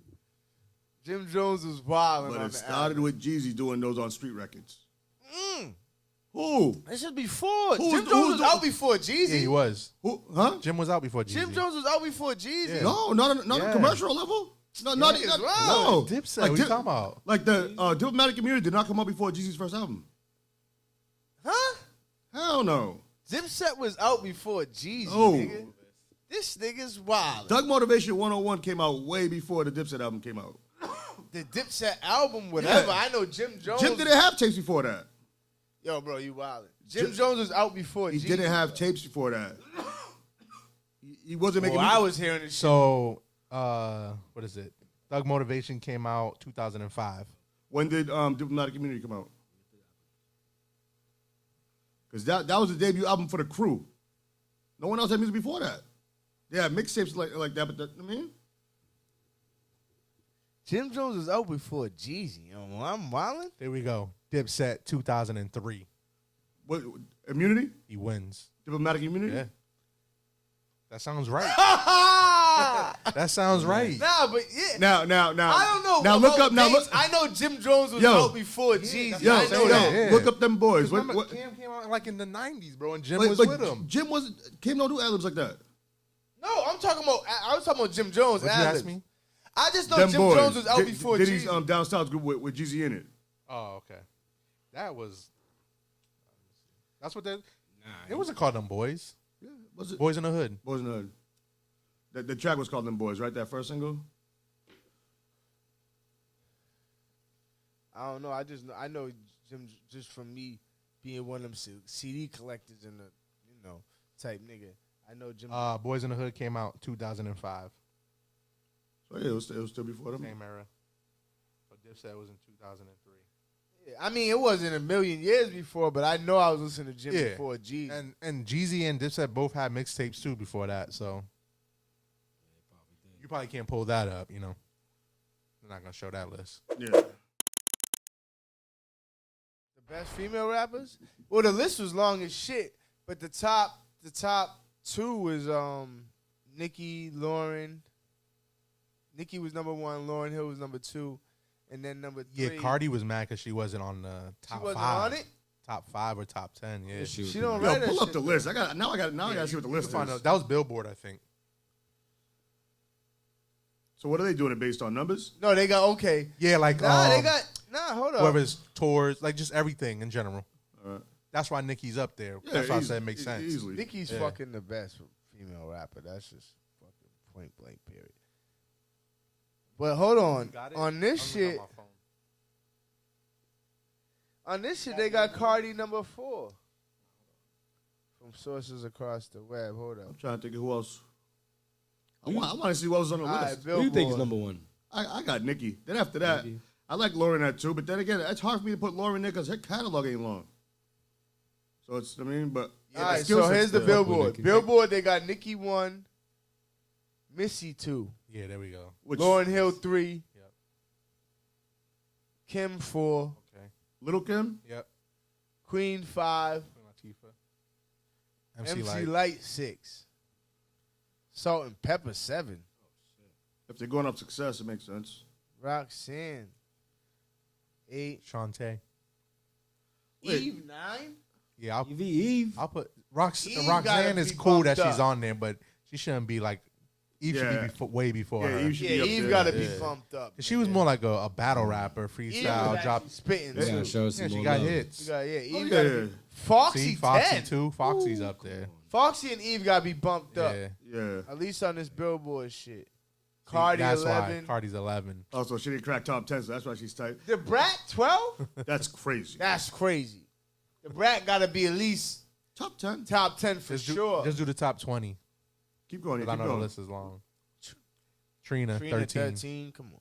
Jim Jones was wildin'. But on it the started with Jeezy doing those on street records. album. Who? This is before. Who's Jim the- Jones who's was the- out before Jeezy. Yeah, he was. Who? Huh? Jim was out before Jeezy. Jim Jones was out before Jeezy. Yeah. No, not on Yeah. commercial level. No, not Niggas even. wild. No. Dipset. What you talking about? Like the Diplomatic Immunity did not come out before Jeezy's first album. Huh? Hell no. Dipset was out before Jeezy, Oh. nigga. This nigga's wild. Doug Motivation 101 came out way before the Dipset album came out. The Dipset album, whatever. Yeah. I know Jim Jones. Jim didn't have tapes before that. Yo, bro, you wildin'. Jim Jones was out before He Jeezy. didn't have tapes before that. He wasn't making Well, music. I was hearing this shit. So, what is it? Thug Motivation came out 2005. When did Diplomatic Immunity come out? Because that was the debut album for the Crew. No one else had music before that. They had mixtapes like that, but I mean, Jim Jones was out before Jeezy. Yo, I'm wildin'. There we go. Dipset 2003. what Immunity? He wins. Diplomatic Immunity? Yeah. That sounds right. That sounds right. Nah, but yeah. Now, I don't know. Now look up. Now dates. look. I know Jim Jones was Yo. out before Jeezy. Yo, I know that. Yeah. look up them boys. Remember, What, Cam came out like in the 90s, bro, and Jim but- was but with him. Jim Kim don't do ad-libs like that. No, I'm talking about. I was talking about Jim Jones. What you ad-libs. ask me? I just know Them Jim boys. Jones was out Did- before did Jeezy. he's Down South group with Jeezy in it. Oh, okay. That was. That's what they. Nah, It wasn't called them boys. Yeah, was it? Boys in the Hood. Boys in the Hood. The track was called Them Boys, right? That first single. I don't know. I know Jim just from me being one of them CD collectors and the type nigga. I know Jim. Boys in the Hood came out 2005. So yeah, it was still before them. Same era. So Dipset was in 2003. I mean, it wasn't a million years before, but I know I was listening to Jim Yeah. before Jeezy. And Jeezy and Dipset both had mixtapes too before that, so you probably can't pull that up, you know. They're not gonna show that list. Yeah. The best female rappers? Well, the list was long as shit, but the top two was Nicki, Lauryn. Nicki was number one, Lauryn Hill was number two, and then number three. Yeah, Cardi was mad because she wasn't on the top She wasn't 5. on it? Top 5 or top 10, yeah. She was She don't Yo, write that pull up shit. the list. I gotta see what the list Find is. out. That was Billboard, I think. So what are they doing it based on numbers? No, they got okay. Yeah, like Nah, they got nah. hold up. whoever's tours, like just everything in general. All right. That's why Nicki's up there. Yeah, That's why I said it makes sense. Easily. Nicki's fucking the best female rapper. That's just fucking point blank, period. But hold on. On this shit, they got Cardi number 4. From sources across the web. Hold I'm up. trying to think of who else. I want to see what was on the All list. right, Who do you think is Billboard. number one? I got Nicki. Then after that, Nicki. I like Lauren that too. But then again, it's hard for me to put Lauren there because her catalog ain't long. So it's, I mean, but All right, so here's the Billboard. Billboard, they got Nicki 1, Missy 2, Yeah, there we go. Lauryn Hill 3, Yep. Kim 4, Okay. Little Kim. Yep. Queen 5, Queen Latifah. MC MC Light. Light 6, Salt and Pepper 7, If they're going up success, it makes sense. Roxanne 8, Shantae. Wait. Eve 9. Yeah, Eve. I'll put Eve Roxanne gotta is be cool that bumped she's up. on there, but she shouldn't be like Eve should Yeah. be way before Yeah, her. Eve should Yeah, be up Eve there. got to be Yeah. bumped up. She was more like a battle rapper, Eve freestyle, was drop. actually spitting Yeah, too. show us Yeah, some she more got love. hits. Yeah, Eve Oh, got yeah. Foxy See, Foxy 10. too. Foxy's up there. Foxy and Eve got to be bumped up. Yeah. Yeah. At least on this Billboard shit. See, Cardi that's 11. why Cardi's 11. Also, she didn't crack top 10, so that's why she's tight. The Brat 12? That's crazy. That's crazy. The Brat got to be at least Top 10. top 10 for sure. Just do the top 20. Keep going. Because I Keep know the going. list is long. Trina, Trina 13. Come on.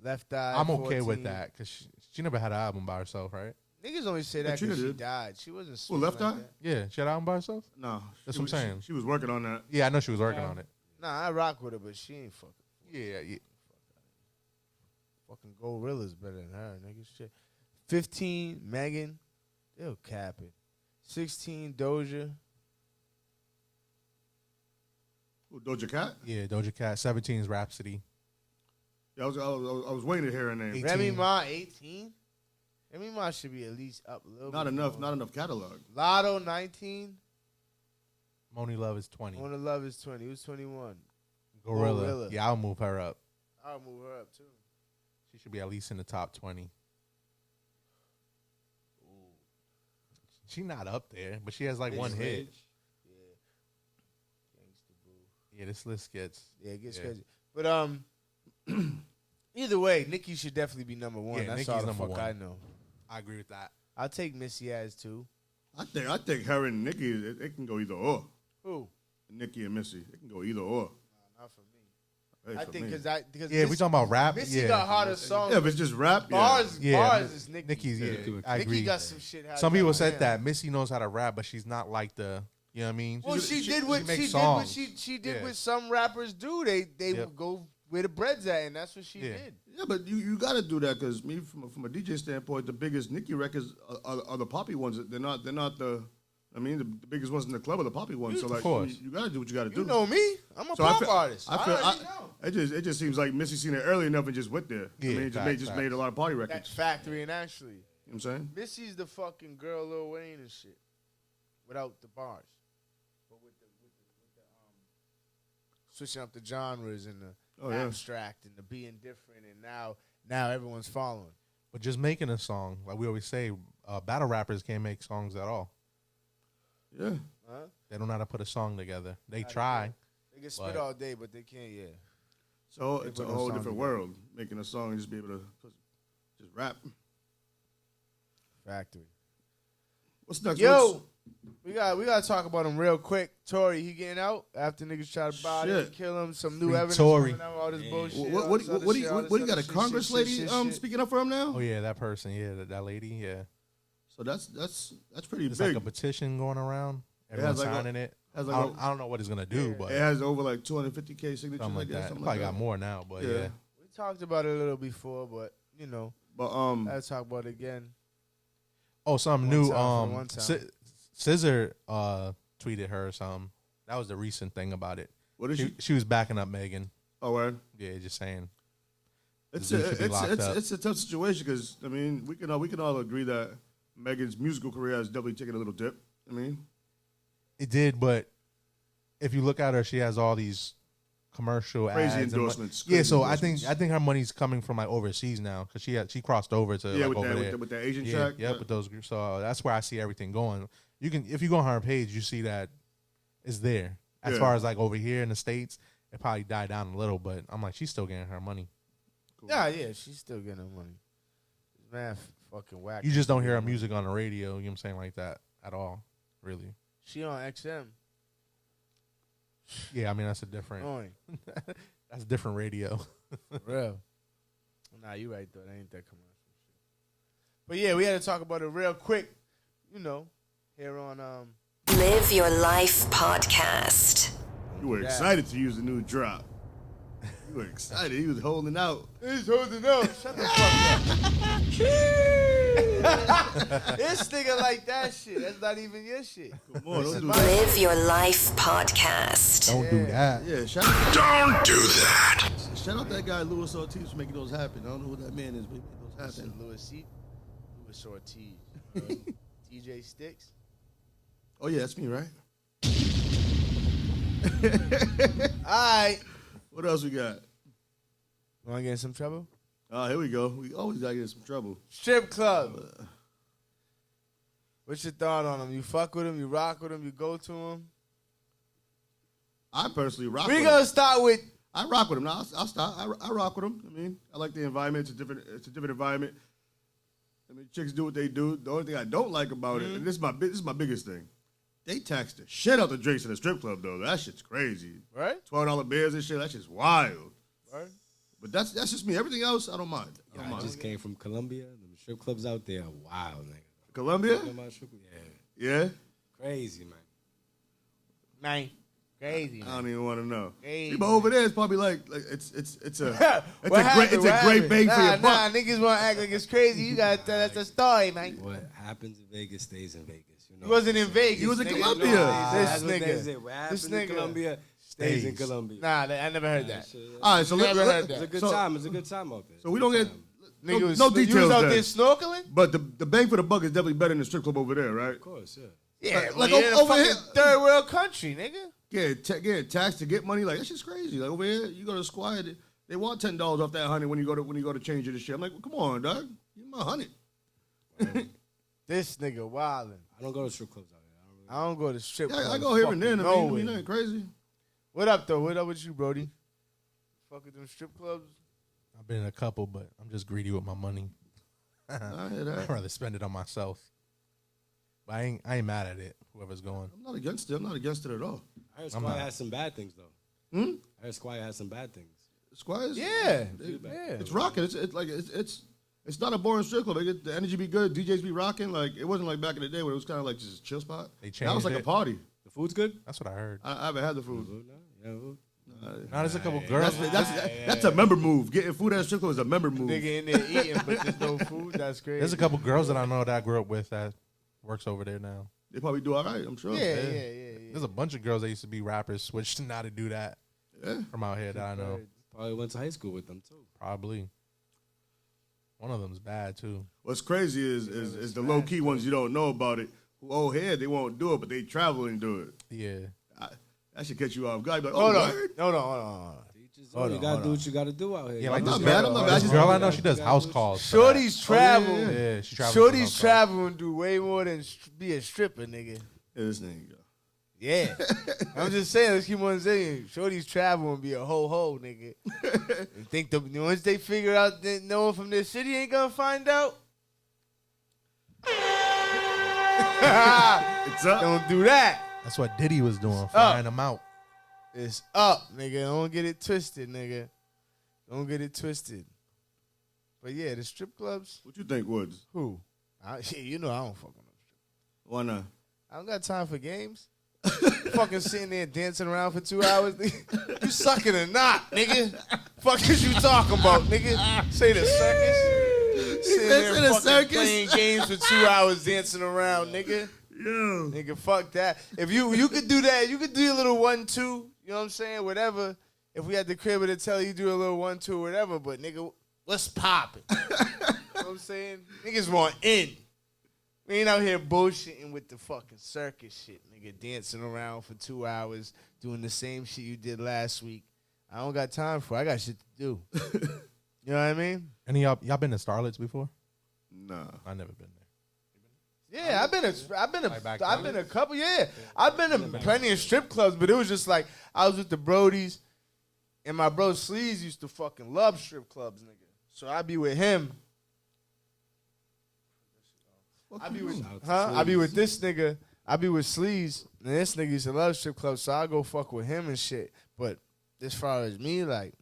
Left Eye. I'm okay 14. with that because she never had an album by herself, right? Niggas only say that Trina because she did. died. She wasn't. Who, sweet Left like Eye? that. Yeah, she had an album by herself? No. That's she what I'm saying. She was working on that. Yeah, I know she was working on it. Nah, I rock with her, but she ain't fucking. Yeah. Fucking Gorilla's better than her, nigga. Shit. 15, Megan. They'll cap it. 16, Doja. Who, Doja Cat? Yeah, Doja Cat. 17 is Rhapsody. Yeah, I was waiting to hear her name. 18. Remy Ma, 18. Remy Ma should be at least up a little Not bit. enough. more. Not enough catalog. Lotto, 19. Moni Love is 20. Wanna Love is 20. Who's 21? Gorilla. Gorilla. Yeah, I'll move her up. I'll move her up, too. She should be at least in the top 20. She's not up there, but she has like one hit. Gangsta Boo. Yeah, this list gets. Yeah, it gets Yeah. crazy. But either way, Nicki should definitely be number 1. Yeah, That's Nicki's all the number fuck 1. I know. I agree with that. I'll take Missy as 2. I think her and Nicki, it can go either or. Who? Nicki and Missy, it can go either or. Not for me. Hey, I for think me. because Yeah, if we talking about rap. Missy yeah. got harder songs. Yeah, if it's just rap, yeah. Bars Yeah, is Nicki. Nicki's. Yeah, I Nicki agree. got some shit. Some people happening. said that Missy knows how to rap, but she's not like the. You know what I mean? Well, she did what makes she did. songs. She did Yeah. what some rappers do. They Yep. go where the bread's at, and that's what she Yeah. did. Yeah, but you got to do that because me, from a DJ standpoint, the biggest Nicki records are the poppy ones. They're not the. I mean, the biggest ones in the club are the poppy ones. So like, course. you got to do what you got to do. You know me. I'm a So I pop feel- artist. I feel already know. it just seems like Missy seen it early enough and just went there. Yeah, I mean, facts. made a lot of party That records. factory and actually, You know what I'm saying? Missy's the fucking girl Lil Wayne and shit, without the bars, but with the switching up the genres and the Oh, yeah. abstract and the being different, and now everyone's following. But just making a song, like we always say, battle rappers can't make songs at all. Yeah. Huh? They don't know how to put a song together. They try. They can spit But- all day, but they can't. Yeah. So They it's a put no whole song different together. world. Making a song and just be able to just rap. Factory. What's next? Yo, we got to talk about him real quick. Tory, he getting out after niggas try to body him, Shit. kill him. Some new Free evidence Tory. coming out, all this bullshit. What, all what, this what, other what, shit, all this what do you got? other A shit, Congress shit, lady shit. speaking up for him now? Oh yeah, that person. Yeah, that lady. Yeah, So that's pretty it's big. like a petition going around. has Everyone's like a- signing it. has I like don't, I don't know what it's gonna do, but it has over like 250K signatures something like that. Something Probably like got that. more now, but Yeah. yeah. We talked about it a little before, but you know, But I'll talk about it again. Oh, something One new. time for one time. Scissor tweeted her or something. That was the recent thing about it. what is she? She was backing up Megan. Oh, word. Yeah, just saying. It's dude should be locked up. it's a tough situation because I mean we can all agree that Megan's musical career has definitely taken a little dip. I mean, It did, but if you look at her, she has all these commercial Crazy ads. endorsements. Yeah, so endorsements. I think her money's coming from like overseas now because she crossed over to Yeah, like with over that there. with that Asian yeah, track. Yep, with those groups. So that's where I see everything going. You can if you go on her page, you see that it's there. As far as like over here in the States, it probably died down a little, but I'm like, she's still getting her money. Cool. Yeah, she's still getting her money. Man, fucking whack. You just don't hear her music on the radio, you know what I'm saying, like that at all, really. She on XM. Yeah, I mean, that's a different, that's a different radio. For real. Nah, you right, though. That ain't that commercial shit. But yeah, we had to talk about it real quick, here on Live Your Life podcast. You were excited to use the new drop. You were excited. He was holding out. He's holding out. Shut the fuck up. This nigga like that shit. That's not even your shit. Come on, don't do that. Live Your Life podcast. Don't do that. Yeah, Don't do that. shout out that guy Louis Ortiz for making those happen. I don't know who that man is, but he made those happen. Louis Ortiz. DJ Sticks. Oh yeah, that's me, right? All right. What else we got? Want to get in some trouble? Oh, here we go. We always gotta get in some trouble. Strip club. What's your thought on them? You fuck with them? You rock with them? You go to them? I personally rock. We with gonna them. start with. I rock with them. Now I'll start. I rock with them. I mean, I like the environment. It's a different environment. I mean, chicks do what they do. The only thing I don't like about it, and this is my biggest thing, they tax the shit out the drinks in the strip club though. That shit's crazy. Right? $12 beers and shit. That shit's wild. Right? But that's just me. Everything else, I don't mind. I just came from Colombia. The strip clubs out there are wild, nigga. Colombia? Talking about strip club, Yeah. crazy, man. Man. Crazy. I don't even want to know. Crazy. See, but over there, it's probably like it's a What happened? it's a great bang for your buck. Nah, niggas want to act like it's crazy. You got to tell us the story, man. What happens in Vegas stays in Vegas. You know He wasn't in Vegas. He was in nigga. Colombia. That's This what they say. nigga. What happens This in nigga. Colombia stays in Stays. Colombia. Nah, I never heard that. All right, so Never heard that. It's a good so- time. It's a good time out there. So we don't get Nigga no, was, no You was details out then. there snorkeling? But the bang for the buck is definitely better than the strip club over there, right? Of course, yeah. Yeah, Like like in a over fucking here- third world country, nigga. Get taxed to get money, like that shit's crazy. Like over here, you go to the squad, they want $10 off that honey when you go to change it and shit. I'm like, well, come on, dog, give me my honey. This nigga wildin'. I don't go to strip clubs out here. I don't go to strip Yeah, clubs. I go here and then. I fucking mean, nowhere. nothing crazy. What up, though? What up with you, Brody? Fuck with them strip clubs? I've been in a couple, but I'm just greedy with my money. I hear that. I'd rather spend it on myself. But I ain't mad at it, whoever's going. I'm not against it. I'm not against it at all. I heard Squire has some bad things, though. Hmm? I heard Squire has some bad things. Squires? Yeah. Yeah. Yeah. It's rocking. It's not a boring strip club. The energy be good. DJs be rocking. Like it wasn't like back in the day where it was kind of like just a chill spot. They Now changed it's like a it. party. The food's good? That's what I heard. I haven't had the food. Food, no? Yeah, food. Now there's a couple girls. That's a member move. Getting food at a strip club is a member move. Nigga in there eating, but there's no food. That's crazy. There's a couple girls that I know that I grew up with that works over there now. They probably do all right. I'm sure. Yeah. There's a bunch of girls that used to be rappers switched to now to do that Yeah. from out here that I know. Probably went to high school with them, too. Probably. One of them's bad too. What's crazy is the low key ones you don't know about it. Who old head they won't do it, but they travel and do it. Yeah. That should catch you off guard. Like, Hold oh, on. word? Hold on. You gotta do what you gotta do out here. Yeah, like I'm this not mad, girl, I'm not mad. I this just- girl I know, she does house calls. for that. Shorty's travel. yeah. Yeah, she travels. Shorty's travel and do way more than be a stripper, nigga. Yeah, this nigga. Yeah. I'm just saying, let's keep on saying. Shorty's travel and be a ho, nigga. And think once they figure out that no one from their city ain't gonna find out. It's up. Don't do that. That's what Diddy was doing, flying them out. It's up, nigga. Don't get it twisted, nigga. Don't get it twisted. But yeah, the strip clubs, What you think, Woods? who? You know I don't fuck with them. Why not? I don't got time for games. Fucking sitting there dancing around for 2 hours. Nigga. You sucking or not, nigga? Fuck is you talking about, nigga? Say the circus. Sitting there Say the fucking circus? playing games for 2 hours dancing around, nigga. Yo. Nigga, fuck that. If you could do that, you could do your little 1-2, you know what I'm saying? Whatever. If we had the crib to tell you do a little 1-2 whatever, but nigga, what's poppin'? You know what I'm saying? Niggas want in. We ain't out here bullshitting with the fucking circus shit, nigga. Dancing around for 2 hours, doing the same shit you did last week. I don't got time for it. I got shit to do. You know what I mean? Any y'all been to Starlets before? Nah. I never been there. Yeah, I've been a couple. Yeah, I've been to plenty of strip clubs, but it was just like I was with the Brodies, and my bro Sleaze used to fucking love strip clubs, nigga. So I'd be with him. I'd be with this nigga. I'd be with Sleaze, and this nigga used to love strip clubs, so I go fuck with him and shit. But as far as me, like,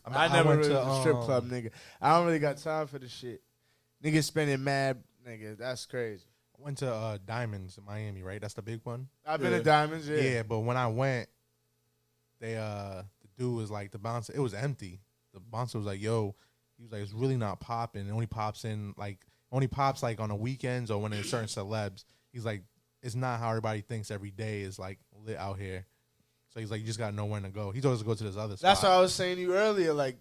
nah. I never went really to was a strip club, nigga. I don't really got time for the shit. Niggas spending mad, nigga. That's crazy. I went to Diamonds in Miami, right? That's the big one. I've been to Diamonds, yeah. Yeah, but when I went, they the dude was like, the bouncer, it was empty. The bouncer was like, yo, he was like, it's really not popping. It only pops like on the weekends or when there's certain celebs. He's like, it's not how everybody thinks every day is like lit out here. So he's like, you just gotta know when to go. He told us to go to this other spot. That's what I was saying to you earlier. Like,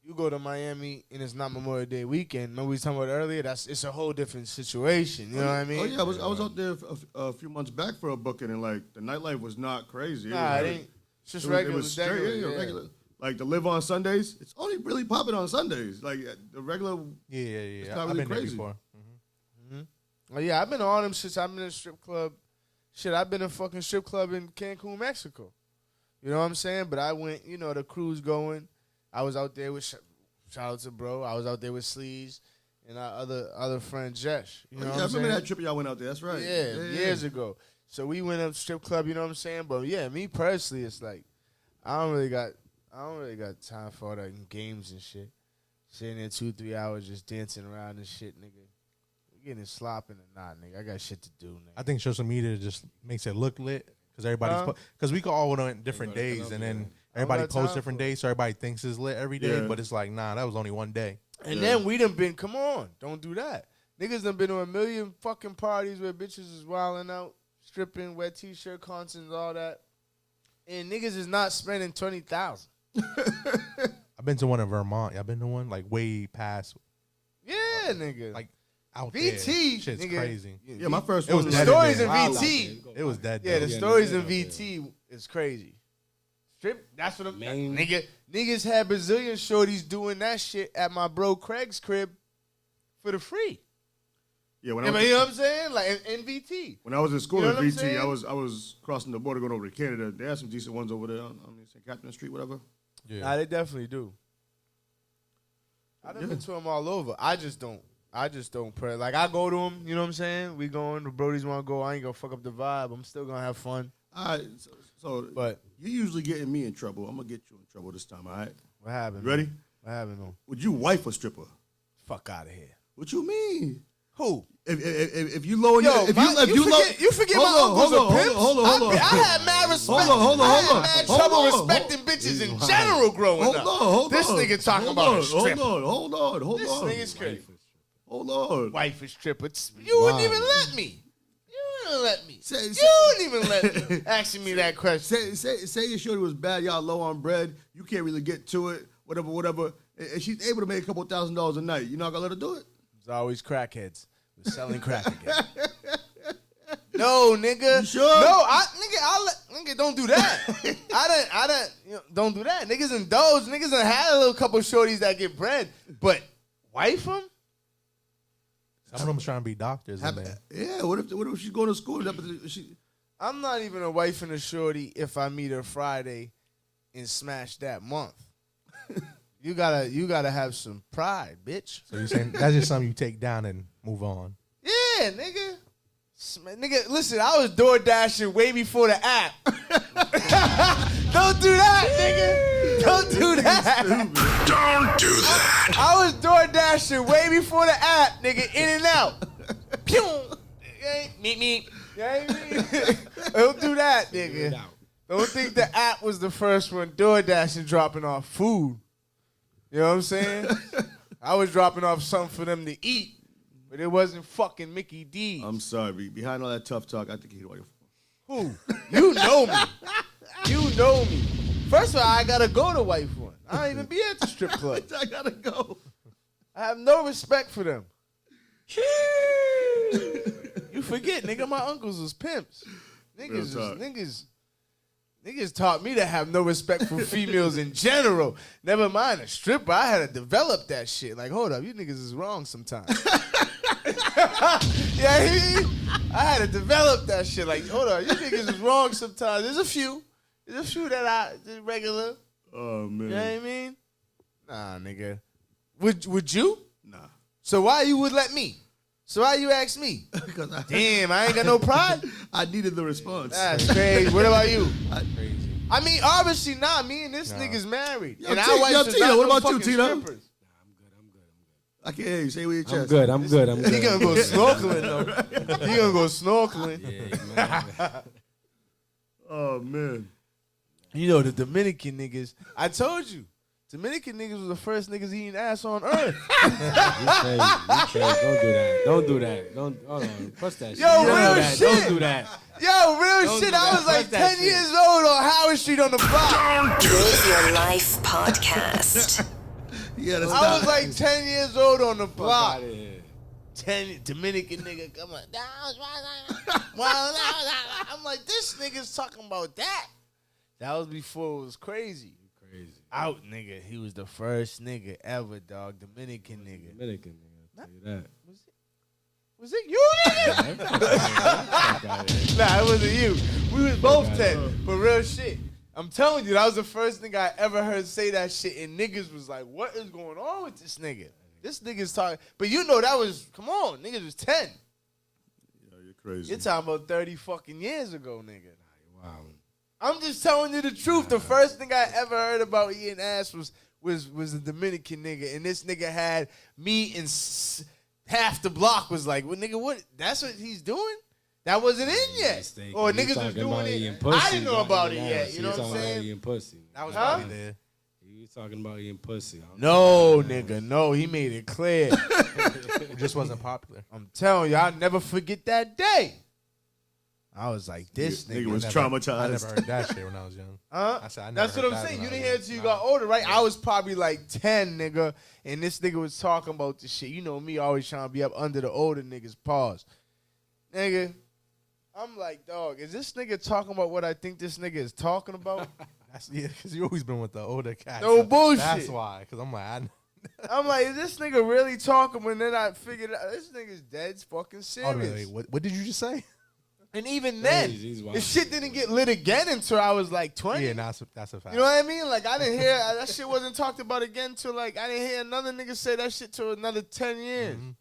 you go to Miami and it's not Memorial Day weekend. Remember we was talking about it earlier? It's a whole different situation. You know what I mean? Oh yeah, I was out there a few months back for a booking, and like the nightlife was not crazy. Nah, it ain't. It's just regular. It was straight, regular. Like the live on Sundays, it's only really popping on Sundays. Like the regular. Yeah. It's not I've really been there crazy. before. Oh yeah, I've been to all them shits. I've been in a strip club. Shit, I've been in a fucking strip club in Cancun, Mexico. You know what I'm saying? But I went, you know, the crew's going. I was out there with, shout out to bro. I was out there with Sleaze and our other friend Jesh. You know what I'm I remember saying? that trip y'all went out there. That's right. Yeah, years ago. So we went up strip club. You know what I'm saying? But yeah, me personally, it's like I don't really got time for all that games and shit. Sitting there 2-3 hours just dancing around and shit, nigga. Getting slopping or not, nigga. I got shit to do, nigga. I think social media just makes it look lit because everybody's because we go all on different days and then everybody posts different days, so everybody thinks it's lit every day. Yeah. But it's like, nah, that was only one day. And then we done been, come on, don't do that. Niggas done been to a million fucking parties where bitches is wilding out, stripping, wet t-shirt concerts, all that. And niggas is not spending $20,000. I've been to one in Vermont. Y'all been to one like way past, Yeah, nigga. like out VT, there. Shit's nigga. crazy. Yeah, my first It was one. dead stories in there. VT. It was dead. Yeah, though. the stories in VT is crazy. Strip, that's what I'm niggas had Brazilian shorties doing that shit at my bro Craig's crib for the free. Yeah, when You know what I'm saying? Like in VT. when I was in school You know at what I'm VT, saying? I was crossing the border going over to Canada. They had some decent ones over there on St. Catherine Street, whatever. Yeah. Nah, they definitely do. I done been to them all over. I just don't pray. Like, I go to them, you know what I'm saying? We going, the Brodies want to go. I ain't going to fuck up the vibe. I'm still going to have fun. All right, so But you're usually getting me in trouble. I'm going to get you in trouble this time, all right? what happened? You ready? Man? What happened, though? Would you wife a stripper? Fuck out of here. What you mean? Who? If you low in Yo, your, if you forget my uncles are pimps? Hold on. I had mad respect. Hold on. I had mad trouble respecting bitches in general growing up. Hold on. This nigga talking about a stripper. Hold on. This nigga's crazy. Hold on. Wife is stripper. You wouldn't even let me. You wouldn't let me. Say- You wouldn't even let me asking me that question. Say your shorty was bad, y'all low on bread, you can't really get to it, whatever, and she's able to make a couple $1,000s a night. You not gonna let her do it? It's always crackheads. We're selling crack again. No, nigga. You sure? No, nigga, don't do that. I don't, don't do that. Niggas indulge. Niggas done had a little couple shorties that get bread, but wife them? Some of them trying to be doctors. In there. Yeah. What if she's going to school? I'm not even a wife and a shorty if I meet her Friday and smash that month. You gotta have some pride, bitch. So you saying that's just something you take down and move on? Yeah, nigga. Nigga, listen, I was door dashing way before the app. Don't do that, nigga. Don't do that. Don't do that. I was door dashing way before the app, nigga. In and out. Pew. Meet. Don't do that, nigga. Don't think the app was the first one door dashing dropping off food. You know what I'm saying? I was dropping off something for them to eat, but it wasn't fucking Mickey D's. I'm sorry. Behind all that tough talk, I think he's wife. Who? You know me. You know me. First of all, I gotta go to wife one. I don't even be at the strip club. I gotta go. I have no respect for them. You forget, nigga, my uncles was pimps. Niggas Niggas taught me to have no respect for females in general. Never mind a stripper. I had to develop that shit. Like, hold up, you niggas is wrong sometimes. Yeah, I had to develop that shit. Like, hold up, you niggas is wrong sometimes. There's a few that I regular. Oh man. You know what I mean? Nah, nigga. Would you? Nah. So why you would let me? So why you ask me? Because Damn, I ain't got no pride. I needed the response. That's crazy. What about you? Crazy. I mean, obviously not. Me and this nigga's married. Yo, And T- our wives yo, is Tito, not what no about you, fucking Tito? strippers. I can't hear you. Say it with your chest. I'm good. He gonna go snorkeling though. He gonna go snorkeling. Yeah, man. Oh man. You know the Dominican niggas. I told you, Dominican niggas was the first niggas eating ass on earth. You crazy. Don't do that. Hold on. Push that shit. Yo, real shit. Don't do that. Yo, real Don't shit. do I that. was like Fuck that 10 shit. years old on Howard Street on the block. Live Your Life Podcast. Yeah, that's I was like 10 years old on the block. Outta here. 10 Dominican nigga come on. I'm like, this nigga's talking about that. That was before it was crazy. Crazy. Out nigga. He was the first nigga ever, dog. Dominican nigga. Dominican nigga. I'll tell you that. Was it you, nigga? Nah, it wasn't you. We was both 10. But real shit. I'm telling you, that was the first nigga I ever heard say that shit. And niggas was like, what is going on with this nigga? This nigga's talking. But you know that was, come on, niggas was 10. Yo, you're crazy. You're talking about 30 fucking years ago, nigga. Wow. I'm just telling you the truth. The first thing I ever heard about eating ass was a Dominican nigga. And this nigga had me and half the block was like, well, nigga, what? That's what he's doing? That wasn't in yet. Mistaken. Or You niggas was talking doing about it. eating pussy, I didn't know about it now. yet. See, You know what I'm talking about saying? eating pussy. That was Huh? probably there. You talking about eating pussy. No, nigga, no. He made it clear. It just wasn't popular. I'm telling you, I'll never forget that day. I was like, this Nigga nigga. was I traumatized. never heard that shit when I was young. Huh? I said, I never That's heard what I'm that saying. when You I didn't was hear it young. till you got older, right? I was probably like 10, nigga, and this nigga was talking about this shit. You know me, always trying to be up under the older niggas' paws. Nigga, I'm like, dog, is this nigga talking about what I think this nigga is talking about? That's, yeah, because you always been with the older cats. No bullshit. That's why. Because I'm like, I'm like, is this nigga really talking? When then I figured out, this nigga's dead fucking serious. What did you just say? And even then, He's wild. the shit didn't get lit again until I was like 20. Yeah, that's a fact. You know what I mean? Like, I didn't hear, that shit wasn't talked about again till like, I didn't hear another nigga say that shit till another 10 years. Mhm.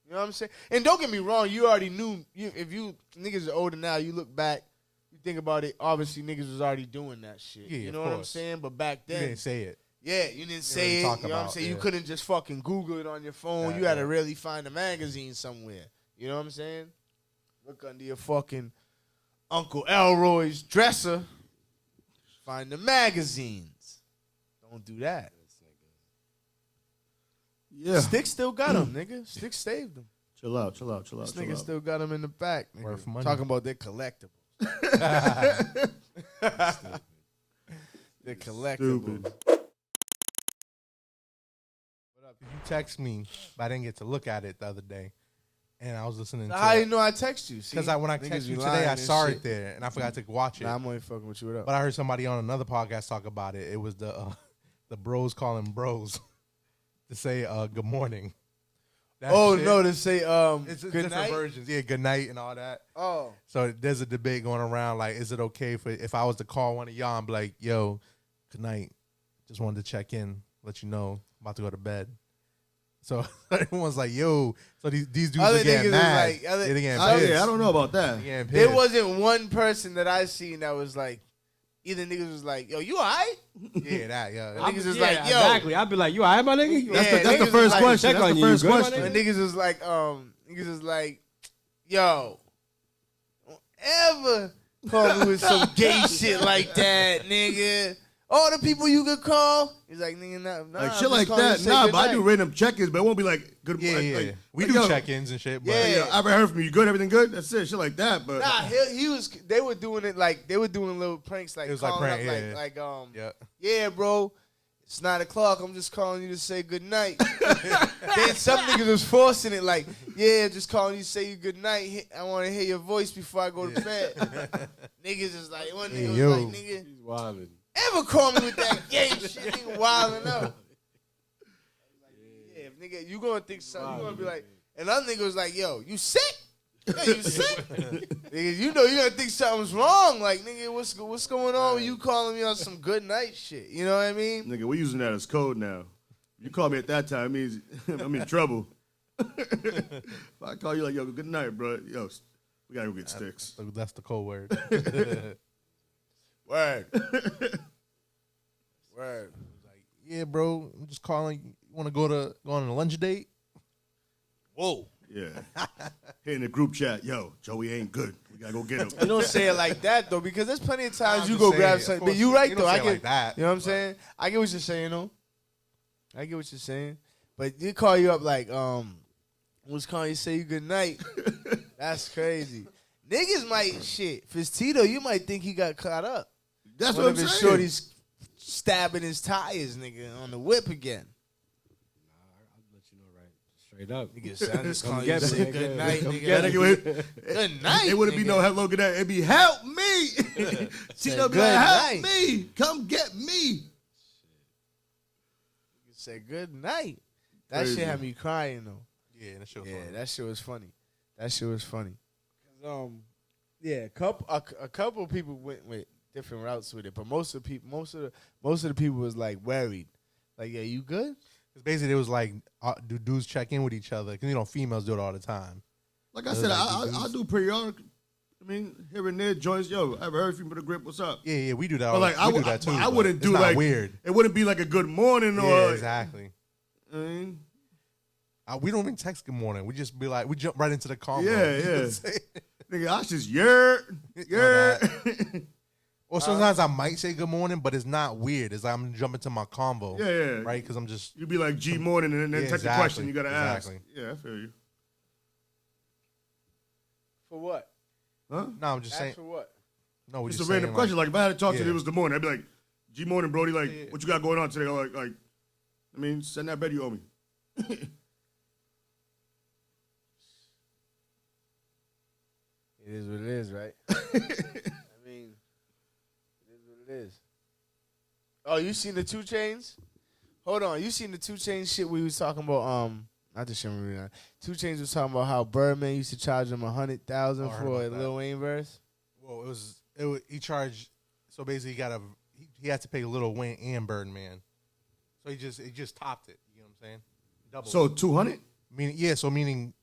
You know what I'm saying? And don't get me wrong, you already knew, if you niggas are older now, you look back, you think about it, obviously niggas was already doing that shit. Yeah, you of know what I'm course. saying? But back You then, didn't say it. yeah, you didn't say it. talk You know what I'm about, saying? You yeah. couldn't just fucking Google it on your phone. Yeah, You had to yeah. really find a magazine somewhere. You know what I'm saying? Look under your fucking Uncle Elroy's dresser. Find the magazines. Don't do that. Yeah. Stick still got him, nigga. Stick saved him. Chill out. This This nigga still got him in the back. Nigga. Worth money. Talking about their collectibles. They're collectibles. Stupid. You text me, but I didn't get to look at it the other day. And I was listening to How you it. know I text you? Because when I Niggas texted be you lying today, I and saw shit. it there, and I forgot to watch it. Nah, I'm only fucking with you. What up? But I heard somebody on another podcast talk about it. It was the bros calling bros to say good morning. That Oh shit, no, to say it's good different night. versions. Yeah, good night and all that. Oh, So there's a debate going around like, is it okay if I was to call one of y'all and be like, yo, good night, just wanted to check in, let you know, I'm about to go to bed. So everyone's like, yo, so these dudes Other are getting niggas is mad. like- other- They're getting Oh, pissed. yeah, I don't know about that. They're getting there pissed. wasn't one person that I seen that was like, either niggas was like, yo, you alright? Yeah, that, yeah. Niggas is yeah, like, yo. Exactly. I'd be like, you all right, my nigga? Yeah, That's the niggas first is like, question. check That's on the you. first Good, my question. And niggas is like, yo, don't ever call me with some gay shit like that, nigga. All the people you could call. He's like, nigga, nah, Like I'm shit just like calling to that. say Nah, good but I night. do random check-ins, but it won't be like good. Yeah, like, yeah. like- We like, do yo, check-ins and shit, but Yeah. Yo, I haven't heard from you. Good, everything good? That's it. Shit like that. But Nah, he was. They were doing it like they were doing little pranks, like It was like calling prank, up, yeah. like yeah. yeah, bro. It's 9 o'clock. I'm just calling you to say good night. Then some niggas was forcing it like, yeah, just calling you to say you good night. I want to hear your voice before I go to bed. Niggas is like, one nigga was like, nigga, He's wildin'. ever call me with that gay shit? Nigga wilding up. Yeah, if nigga, you gonna think something. You gonna be like, and other nigga was like, yo, you sick? Yeah, you sick? Nigga, you know you gonna think something's wrong. Like, nigga, what's going on with you calling me on some good night shit? You know what I mean? Nigga, we're using that as code now. You call me at that time, it means I'm in trouble. If I call you like, yo, good night, bro. Yo, we gotta go get sticks. That's the code word. Word. Word. Like, yeah, bro, I'm just calling. You want to go on a lunch date? Whoa. Yeah. Hey, in the group chat, yo, Joey ain't good. We gotta go get him. You don't say it like that though, because there's plenty of times I'm you just go saying, grab of something. course, But you right you though. don't I say it get like that, you know what I'm saying? I get what you're saying though. I get what you're saying. But they call you up like, was calling you say you good night. That's crazy. Niggas might shit. If it's Tito, you might think he got caught up. That's One what of I'm his saying. shorties stabbing his tires, nigga, on the whip again. I'll let you know right straight up. Nigga, son, just Come calling you get say me, good nigga. night, Come nigga. get That me. nigga Good night. It wouldn't be nigga. no hello, good night. It'd be help me. Tito be good like, help night. me. Come get me. Say good night. That Crazy. shit had me crying though. Yeah, that shit was Yeah, funny. that shit was funny. That shit was funny. 'Cause, yeah, a couple people went with different routes with it, but most of the people was like worried. Like, yeah, you good? Because basically, it was like, do dudes check in with each other? Because, you know, females do it all the time. Like I It was said, like I do periodic. I mean, here and there, joints. Yo, I haven't heard from you, but the grip. What's up? Yeah, we do that. But like, we do that too. I but wouldn't it's do not like weird. It wouldn't be like a good morning or. Yeah, exactly. I mean, We don't even text good morning. We just be like, we jump right into the convo. Yeah, You know what yeah. I'm saying? nigga, I just yeah. Or sometimes I might say good morning, but it's not weird. It's like I'm jumping to my convo. Yeah. Right? Because I'm just. You be like G morning and then Yeah, type the question you gotta exactly. ask. Yeah, I feel you. For what? Huh? No, I'm just saying. Ask for what? No, we're Just just a random saying, question. Like if I had to talk to Yeah. you, it was the morning. I'd be like, G morning, Brody. Like, Yeah. what you got going on today? Like, I mean, send that bed you owe me. It is what it is, right? I mean, it is what it is. Oh, you seen the 2 Chainz? Hold on, you seen the 2 Chainz shit we was talking about? Not the shit we were on. 2 Chainz was talking about how Birdman used to charge him $100,000 Oh, I heard for a about that. Lil Wayne verse. Well, he charged. So basically, he had to pay Lil Wayne and Birdman. So he just topped it. You know what I'm saying? Double. So 200. Meaning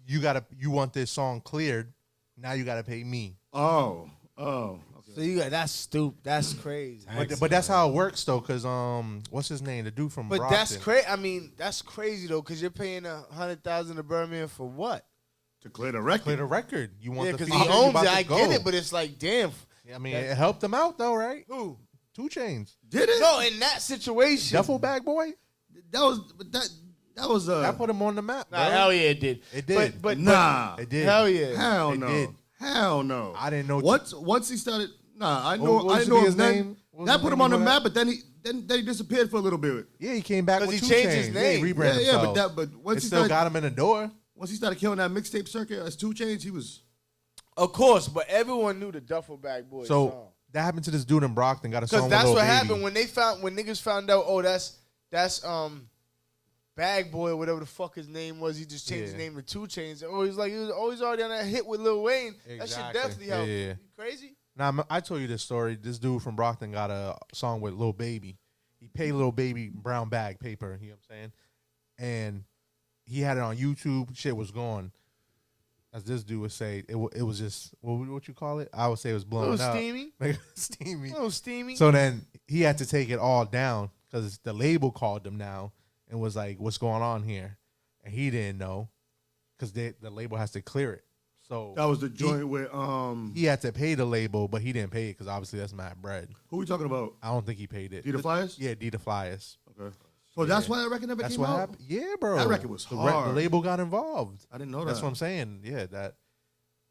you want this song cleared. Now you gotta pay me. Oh. So you got that's stupid. That's crazy. But that's how it works though, cause what's his name? The dude from But Brockton. that's crazy. I mean, that's crazy though, because you're paying $100,000 to Birdman for what? To clear the record. Clear the record. You want Yeah, the because feature, he you owns about it. to I go. get it, but it's like, damn. I mean, it helped him out though, right? Who? 2 Chainz. Did it? No, in that situation. Duffel Bag Boy. That was That put him on the map. Nah, bro. hell yeah, it did. It did. But nah. It did. hell yeah. Hell It no. did. Hell no. I didn't know. Once he started. Nah, I know. What I used know to be his his name. name? What was That his put him name on the before map, but then he disappeared for a little bit. Yeah, he came back 'Cause with he 2 changed his Chainz. name. Yeah, he rebranded Yeah, himself. but once it he still started, got him in the door. once he started killing that mixtape circuit as 2 Chainz, he was. Of course, but everyone knew the Duffel Bag Boy So song. that happened to this dude in Brockton. Got a song Because with that's Lil what Baby. happened when niggas found out, oh, that's Bag Boy or whatever the fuck his name was. He just changed his Yeah. name to 2 Chainz. Oh, he was always already on that hit with Lil Wayne. That shit Exactly. definitely helped. Yeah. You crazy? Now, I told you this story. This dude from Brockton got a song with Lil Baby. He paid Lil Baby brown bag paper, you know what I'm saying? And he had it on YouTube. Shit was gone. As this dude would say, it was just, what you call it? I would say it was A blown little up. steamy. Like, steamy. A little steamy. So then he had to take it all down because the label called him now and was like, what's going on here? And he didn't know because the label has to clear it. So That was the joint with he had to pay the label, but he didn't pay it because obviously that's mad bread. Who we talking about? I don't think he paid it. D the Flyers? Yeah, D the Flyers. Okay. So that's why that record never That's came what out? happened. Yeah, bro. That record was the hard. label got involved. I didn't know That's that. what I'm saying. Yeah,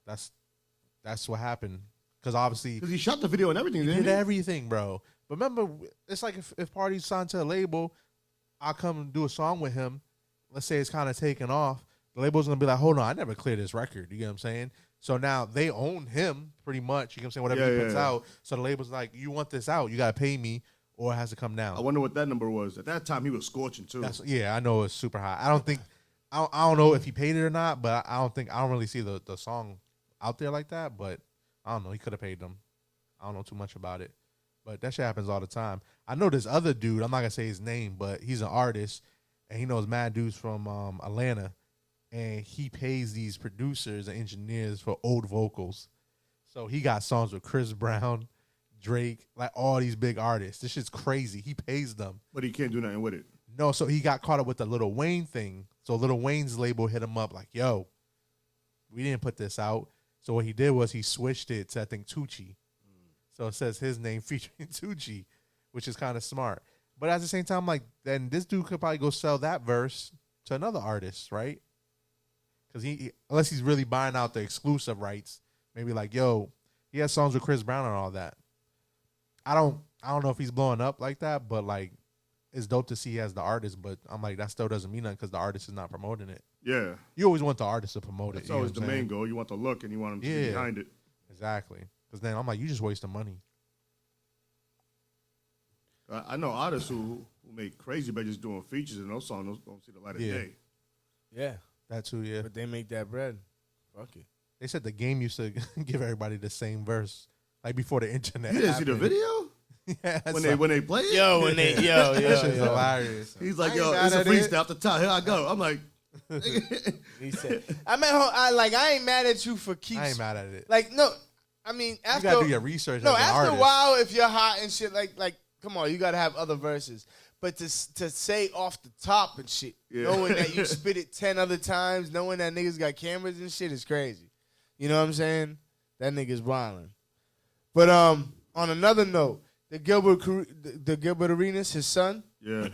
that's what happened. Because obviously Because he shot the video and everything, he didn't did he? everything, bro. But remember, it's like if Party's signed to a label, I'll come and do a song with him. Let's say it's kind of taken off. The label's going to be like, hold on, I never cleared this record. You get what I'm saying? So now they own him pretty much. You know what I'm saying? Whatever he puts out. So the label's like, you want this out, you got to pay me or it has to come down. I wonder what that number was. At that time, he was scorching, too. I know it's super high. I don't know if he paid it or not, but I don't really see the song out there like that. But I don't know. He could have paid them. I don't know too much about it. But that shit happens all the time. I know this other dude, I'm not going to say his name, but he's an artist, and he knows mad dudes from Atlanta, and he pays these producers and engineers for old vocals. So he got songs with Chris Brown, Drake, like all these big artists. This shit's crazy. He pays them. But he can't do nothing with it. No, so he got caught up with the Lil Wayne thing. So Lil Wayne's label hit him up like, yo, we didn't put this out. So what he did was he switched it to, I think, Tucci. So it says his name featuring Tucci, which is kind of smart. But at the same time, like, then this dude could probably go sell that verse to another artist, right? Because unless he's really buying out the exclusive rights, maybe like, yo, he has songs with Chris Brown and all that. I don't know if he's blowing up like that, but like, it's dope to see he has the artist. But I'm like, that still doesn't mean nothing because the artist is not promoting it. Yeah. You always want the artist to promote That's it. always the main goal. You want the look and you want him to be behind it. Exactly. Because then I'm like, you just wasting money. I know artists who make crazy by just doing features, and those songs don't see the light of day. Yeah. That too, yeah. But they make that bread. Fuck it. They said the game used to give everybody the same verse, like before the internet. You didn't see the video? Yeah, when they play it? That shit's hilarious. He's like, I yo, ain't it's a mad at it. freestyle off the top. Here I go. I'm like, He said, I ain't mad at you for keeps. I ain't mad at it. Like, no, I mean, after. You gotta do your research. No, as an after artist. a while, if you're hot and shit, like, come on, you gotta have other verses. But to say off the top and shit, knowing that you spit it 10 other times, knowing that niggas got cameras and shit is crazy. You know what I'm saying? That nigga's wildin'. But on another note, the Gilbert Arenas, his son. yeah.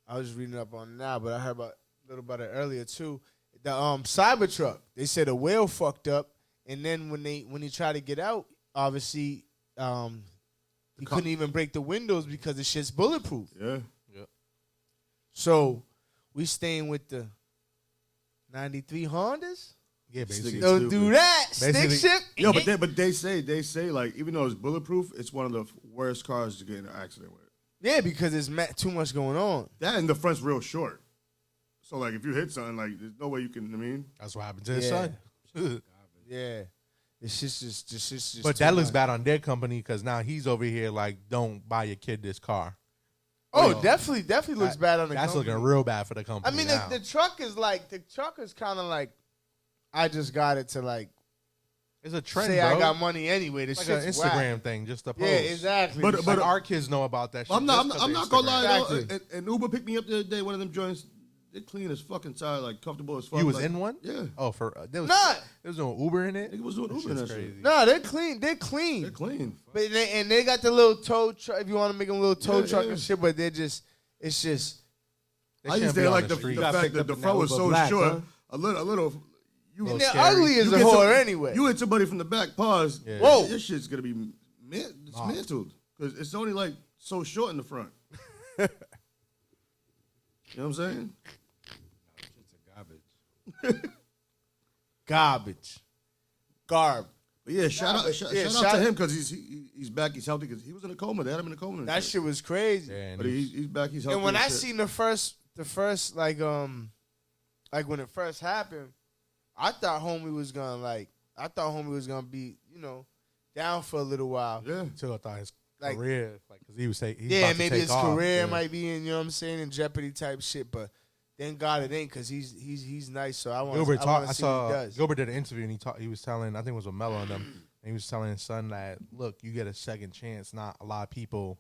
I was reading up on it now, but I heard a little about it earlier too. The Cybertruck. They said a whale fucked up, and then when he tried to get out, obviously he couldn't even break the windows because the shit's bulletproof. Yeah. So we staying with the 93 Hondas. Yeah, basically. Don't do that. Basically- Stick ship. Yo, but they say like even though it's bulletproof, it's one of the worst cars to get in an accident with. Yeah, because there's too much going on. That and the front's real short. So like if you hit something, like there's no way you can. I mean, That's what happened to his son. Yeah. It's just But too that looks much. bad on their company because now he's over here like, don't buy your kid this car. Oh, definitely looks bad on the That's company. looking real bad for the company. I mean, now. the truck is kind of like, I just got it to like It's a trend, say bro. I got money anyway. This It's like an shit's Instagram whack. thing, just to post. Yeah, exactly. But- It's Like like, our kids know about that shit. I'm not gonna lie though. Exactly. And Uber picked me up the other day. One of them joints, they clean as fucking tire, like comfortable as fuck. You was like, in one? Yeah. Oh, there was Nah. there was no Uber in it. Nigga was doing Uber in that crazy. shit. no, they're clean. They're clean. They're clean. But they got the little tow truck. If you want to make them a little tow Yeah, truck yeah. and shit, but it's just. They I shouldn't used be to on like the street. got fact picked that up the in front that was Uber so Black, short. huh? A little. You And they're scary. ugly as You a get whore some- anyway. You hit somebody from the back, pause. Yeah. Whoa. This shit's gonna be dismantled because it's only like so short in the front. You know what I'm saying? It's a garbage. Garbage. Garb. But yeah, shout out to him because he's back. He's healthy because he was in a coma. They had him in a coma. and That shit was crazy. Yeah, and But he's back. He's healthy. And when and I shit. seen the first like when it first happened, I thought homie was gonna be, down for a little while. yeah, Until I thought his Like- career, like, because he was saying, Yeah, maybe his career Yeah. might be in in jeopardy type shit, but thank God it ain't because he's nice. So I want Gilbert to talked. I see what he saw does. Gilbert did an interview and he was telling, I think it was with Mello and them, and he was telling his son that, look, you get a second chance. Not a lot of people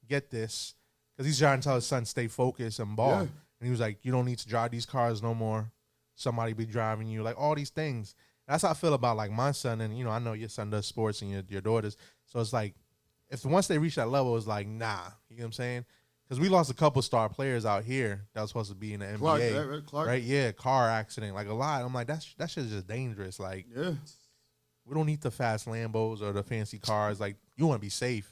get this because he's trying to tell his son stay focused and ball. Yeah. And he was like, you don't need to drive these cars no more. Somebody be driving you, like all these things. That's how I feel about like my son, and I know your son does sports and your daughters. So it's like, if once they reach that level, it's like, nah, you know what I'm saying? Because we lost a couple star players out here that was supposed to be in the NBA, right, Clark. right? Yeah, car accident, like a lot. I'm like, that shit's just dangerous. Like, Yeah. we don't need the fast Lambos or the fancy cars. Like, you want to be safe.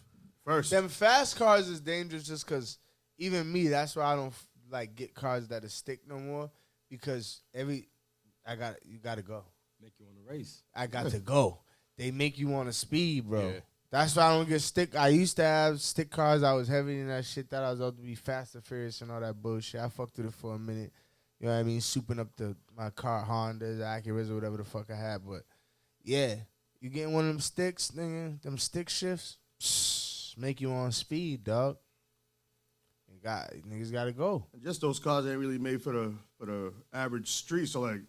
First. Them fast cars is dangerous just because even me, that's why I don't like get cars that are stick no more because you gotta go. Make you want to race. I got to go. They make you want to speed, bro. Yeah. That's why I don't get stick. I used to have stick cars. I was heavy in that shit. That I was about to be fast and furious and all that bullshit. I fucked with it for a minute. You know what I mean? Souping up my car, Hondas, Acuras, or whatever the fuck I had. But yeah, you getting one of them sticks, nigga, them stick shifts, make you on speed, dog. Niggas gotta go. And just those cars ain't really made for the average street. So like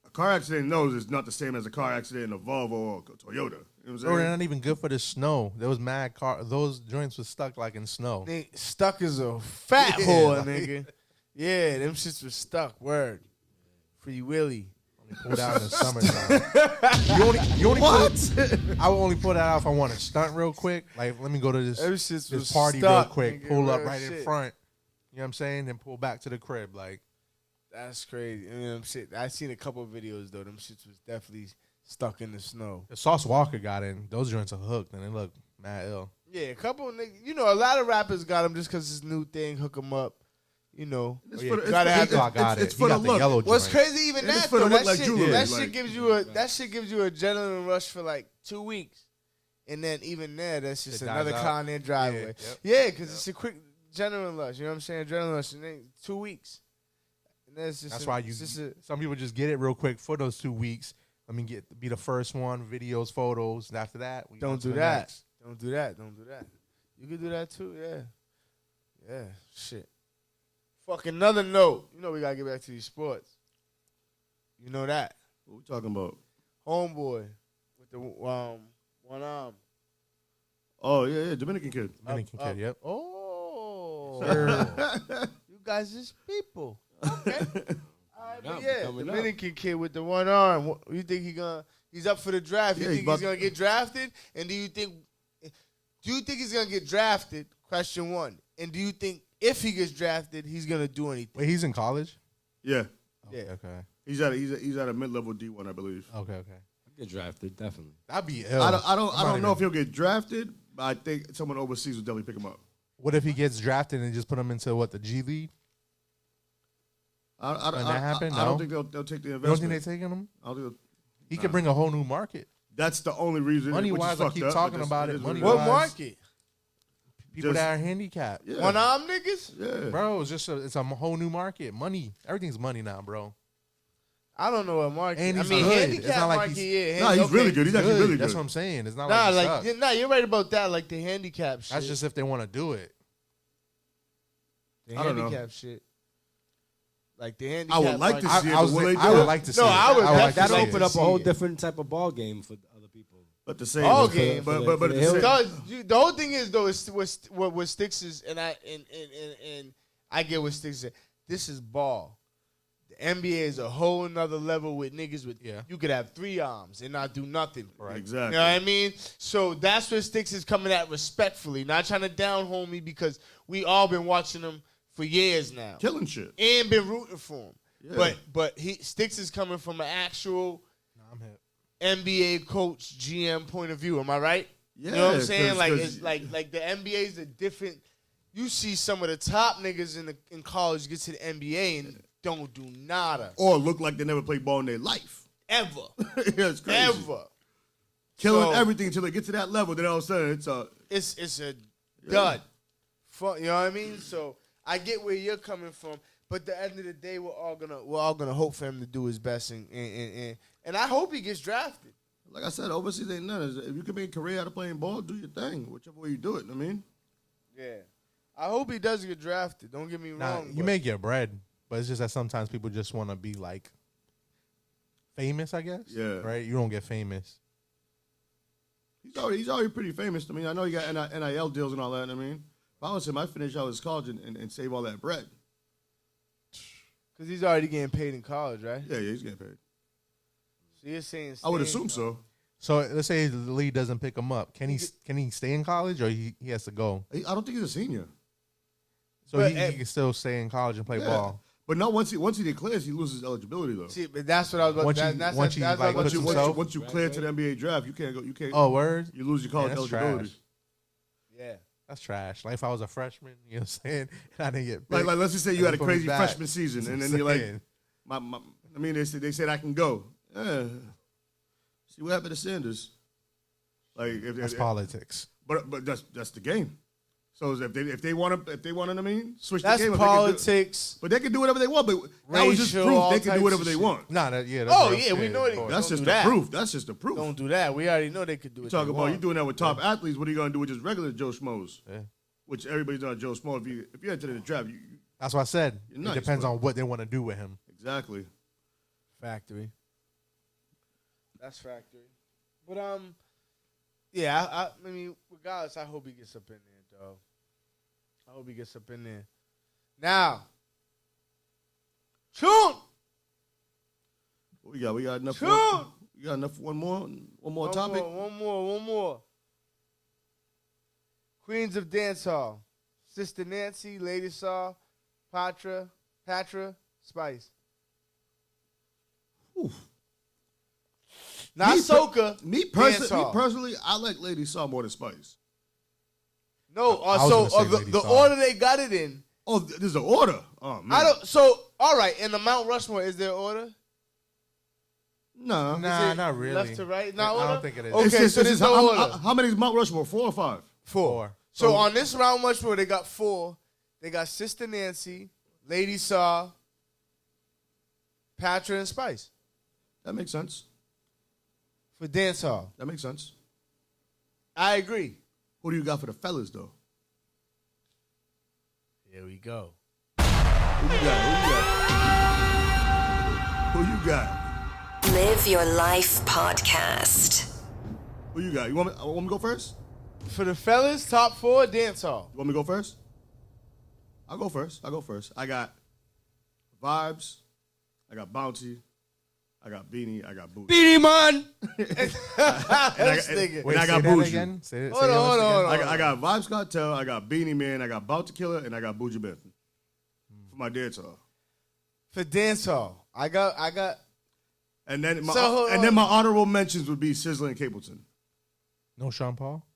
a car accident in those is not the same as a car accident in a Volvo or a Toyota. You know what I'm saying? Bro, they're not even good for the snow. There was mad car. Those joints was stuck like in snow. They stuck as a fat whore, nigga. Yeah, them shits was stuck. Word. Free Willy. Only pulled out in the summertime. you only what? I will only pull that out if I want to stunt real quick. Like, let me go to this party real quick. Nigga, pull up real right shit. in front. You know what I'm saying? Then pull back to the crib. Like, That's crazy. You know what I'm saying? I seen a couple of videos though. Them shits was definitely stuck in the snow. if Sauce Walker got in, those joints are hooked and they look mad ill. Yeah, a couple of niggas. You know, a lot of rappers got them just because it's a new thing. Hook them up. You know, It's yeah, for the- gotta have T-Law got it's it. for He the got the look. yellow What's joint. crazy even And it's that for the though, look that like shit, jewelry, that like- shit gives you a adrenaline rush for like 2 weeks, and then even there, that's just It dies another out. car in their driveway. Yep. Yeah, because it's a quick adrenaline rush. You know what I'm saying? Adrenaline rush, and then 2 weeks, and then it's just That's why some people just get it real quick for those 2 weeks. Let me be the first one, videos, photos, and after that, we go Don't to do the that. next. Don't do that. Don't do that. You can do that too. Yeah. Yeah. Shit. Fuck another note. You know we gotta get back to these sports. You know that. What we talking about? Homeboy with the one arm. Oh yeah, Dominican kid. Dominican kid, yep. Oh. Sir. You guys is people. Okay. All right, but Up, yeah, coming up. Dominican kid with the one arm. What, you think he's up for the draft? You Yeah, think he's he's about- gonna get drafted? And do you think he's gonna get drafted? Question one. And do you think if he gets drafted, he's gonna do anything? Wait, he's in college? Yeah, Yeah. Okay. he's at a mid-level D1, I believe. Okay. I get drafted, definitely. That'd be ill. I don't not know if even- he'll get drafted, but I think someone overseas will definitely pick him up. What if he gets drafted and just put him into the G League? I Can that happen? I don't No? think they'll take the You don't investment. think they're taking him? I don't think He could bring a whole new market. that's the only reason. Money-wise, I keep talking about it. Money. What Money-wise. market? People Just- that are handicapped. Yeah. One arm niggas? Yeah. Bro, it's a whole new market. Money. Everything's money now, bro. I don't know what market. And I he's mean, good. handicap It's not like market. he's- Yeah, Nah, he's okay. really good. He's actually really good. That's what I'm saying. It's not Nah, like he sucks. you're right about that. Like the handicap shit. That's just if they want to do it. the I don't know. handicap shit. Like the handicap. I would like to market. see it, I but will they do would it? like to see No, it. I would like definitely to That'll see like open it. up see a whole it. different type of ball game for other people. But the same. All but- game. But For but the at the Hill- same. Because the whole thing is though, is what Sticks is, and I get what Sticks is. This is ball. The NBA is a whole nother level with niggas with. Yeah. You could have 3 arms and not do nothing. Right. Exactly. You know what I mean? So that's where Sticks is coming at respectfully, not trying to down homie because we all been watching him for years now Killing shit. and been rooting for him. Yeah. But Sticks is coming from an actual Nah, I'm hip. NBA coach GM point of view. Am I right? Yeah. You know what I'm saying? 'cause- Like 'cause- it's like the NBA is a different. You see some of the top niggas in college get to the NBA and don't do nada or look like they never played ball in their life. ever, Yeah, it's crazy. ever. Killing So- everything until they get to that level. Then all of a sudden it's a. It's a dud. You know what I mean? So I get where you're coming from, but at the end of the day, we're all gonna hope for him to do his best, and I hope he gets drafted. Like I said, overseas ain't nothing. If you can make a career out of playing ball, do your thing, whichever way you do it. I mean, Yeah, I hope he does get drafted. Don't get me Nah, wrong. you but- may get bread, but it's just that sometimes people just want to be like famous, I guess. Yeah. Right? You don't get famous. he's already pretty famous. I mean, I know he got NIL deals and all that. I mean, if I was him, I'd finish out his college and save all that bread. Because he's already getting paid in college, right? Yeah, he's getting paid. So you're saying I would stay in assume so. So let's say the league doesn't pick him up. Can he stay in college or he has to go? I don't think he's a senior. So But, he can still stay in college and play Yeah. ball. But not once he declares, he loses eligibility though. See, but that's what I was about Once to you- that's once what- you, that's like, what I was puts about to himself- Once you clear to the NBA draft, you can't go. You can't. Oh, word? You lose your Man, college that's eligibility. trash. Yeah. That's trash. Like if I was a freshman, you know what I'm saying? And I didn't get picked, Like let's just say you had a put me crazy back. freshman season, and then you're like, they said I can go. See what happened to Sanders? Like That's politics. But that's the game. So if they want to, switch That's the game. politics. But they can do whatever they want. But that was just Racial, proof all they can types do whatever of they shit. want. Nah, that, yeah. Oh, real yeah, we shit, know of they- course. That's Don't just do the that. proof. That's just the proof. Don't do that. We already know they could do it. Talk about you doing that with top athletes. What are you gonna do with just regular Joe Schmoes? Yeah. Which everybody's on Joe Schmo. If you enter the draft, you That's what I said. You're It nice, depends bro. on what they want to do with him. exactly. Factory. That's factory. But yeah, I mean, regardless, I hope he gets up in there, dog. I hope he gets up in there. Now, shoot! What we got? We got enough. Shoot! You got enough? One more topic. One more. Queens of Dancehall. Sister Nancy, Lady Saw, Patra, Spice. Oof. Not Soca. Me dancehall. personally, I like Lady Saw more than Spice. No, I was gonna say Lady the Saw. order they got it in. Oh, there's an order. Oh man. I don't. So all right, in the Mount Rushmore, is there order? No. Nah, Is it not really. Left to right? Not I order? don't think it is. Okay, It's just- so it's there's just- no order. how many is Mount Rushmore? 4 or 5? Four. So on this Mount Rushmore, they got 4. They got Sister Nancy, Lady Saw, Patra, and Spice That makes sense. for dancehall. That makes sense. I agree. Who do you got for the fellas though? Here we go. Who you got? Live Your Life Podcast. Who you got? You want me to go first? For the fellas, top 4 dancehall. You want me to go first? I'll go first. I got Vibes. I got Bounty. I got Beanie. I got Booty. Beanie Man. This nigga. Wait, I got say that Buju. again. Say it Hold again. on. I got Vibes Cartel. I got Beanie Man. I got Bounty Killer, and I got Buju Benton for my dancehall. For dancehall, I got. And then So, hold on. my honorable mentions would be Sizzler and Capleton. No Sean Paul?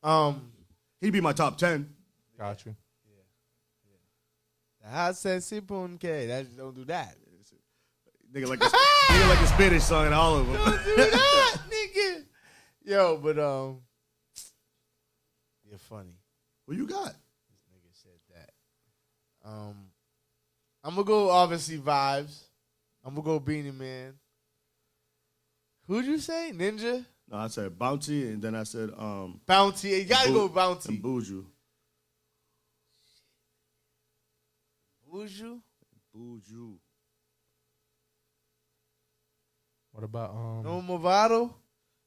Nah. He'd be my top 10. Got you. I said Sipun K. Don't do that. Nigga like a Spanish song in all of them. Don't do that, nigga. Yo, but you're funny. What you got? This nigga said that. I'm gonna go obviously Vibes. I'm gonna go Beanie Man. Who'd you say? Ninja? No, I said Bounty, and then I said Bounty. You gotta go and Bounty. Buju. Buju? Buju. What about No Movado?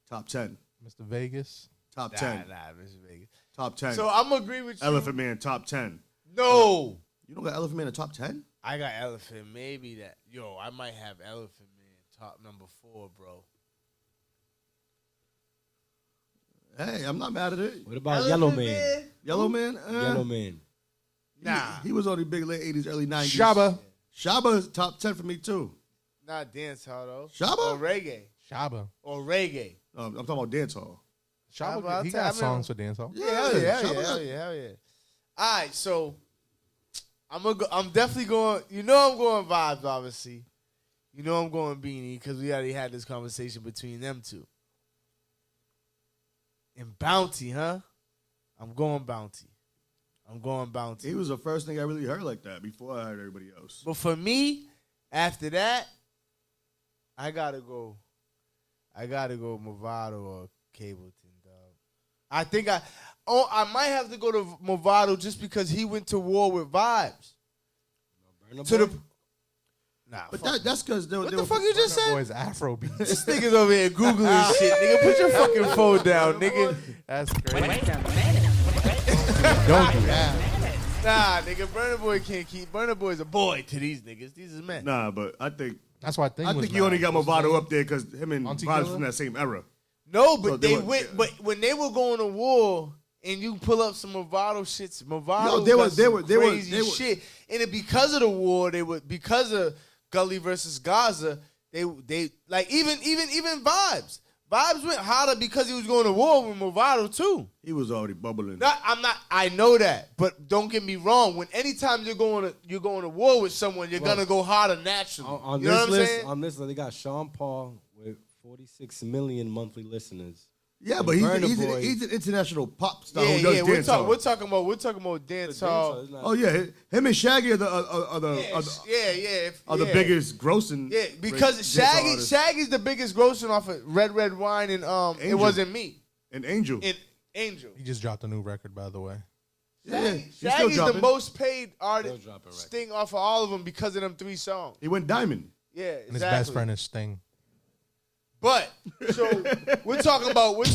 Top 10. Mr. Vegas? Top 10. Nah, Mr. Vegas. Top 10. So I'm gonna agree with you. Elephant Man, top 10. No. You don't got Elephant Man in top 10? I got Elephant. Maybe that. Yo, I might have Elephant Man top number 4, bro. Hey, I'm not mad at it. What about Elephant Yellow Man? Yellow Man? Yellow Man. Nah. He was only big late 80s, early 90s. Shaba. Shaba is top 10 for me, too. Not dancehall though. Shaba? Or reggae. Shaba. Or reggae. I'm talking about dancehall. Shaba, I'll he tell- got I mean- songs for dancehall. Hell yeah. Hell yeah. All right, so I'm definitely going. You know, I'm going Vibes. Obviously, you know I'm going Beanie because we already had this conversation between them two. And Bounty, huh? I'm going Bounty. He was the first thing I really heard like that before I heard everybody else. But for me, after that, I gotta go Movado or Cableton, dog. I think I might have to go to Movado just because he went to war with Vibes. To the Nah, But fuck that's because they what were the fuck you just said? Boys Afro beats. This nigga's over here Googling shit, nigga. Put your fucking phone down, nigga. That's crazy. Wait a minute. Don't do that. Nah, nigga, Burna Boy can't keep. Burna Boy's a boy to these niggas. These is men. Nah, but I think That's why I think you only got Movado up there because him and Auntie Vibes Killer? from that same era. No, but So they they were- went. But when they were going to war, and you pull up some Movado shits, Movado they were crazy shit. And it, because of the war, because of Gully versus Gaza, they like even Vibes. Vibes went hotter because he was going to war with Movado too. He was already bubbling. I know that, but don't get me wrong. When anytime you're going to war with someone, you're gonna go harder naturally. On you know this what I'm list, saying? on this list, they got Sean Paul with 46 million monthly listeners. Yeah, but he's an international pop star who does dancehall. We're talking about dancehall. Oh yeah, him and Shaggy are the biggest grossing. Yeah, because Shaggy's the biggest grossing off of Red Wine and It Wasn't Me. And Angel. He just dropped a new record, by the way. Shaggy's the most paid artist Sting off of all of them because of them 3 songs. He went diamond. Yeah, exactly. And his best friend is Sting. But so we're talking about. Want to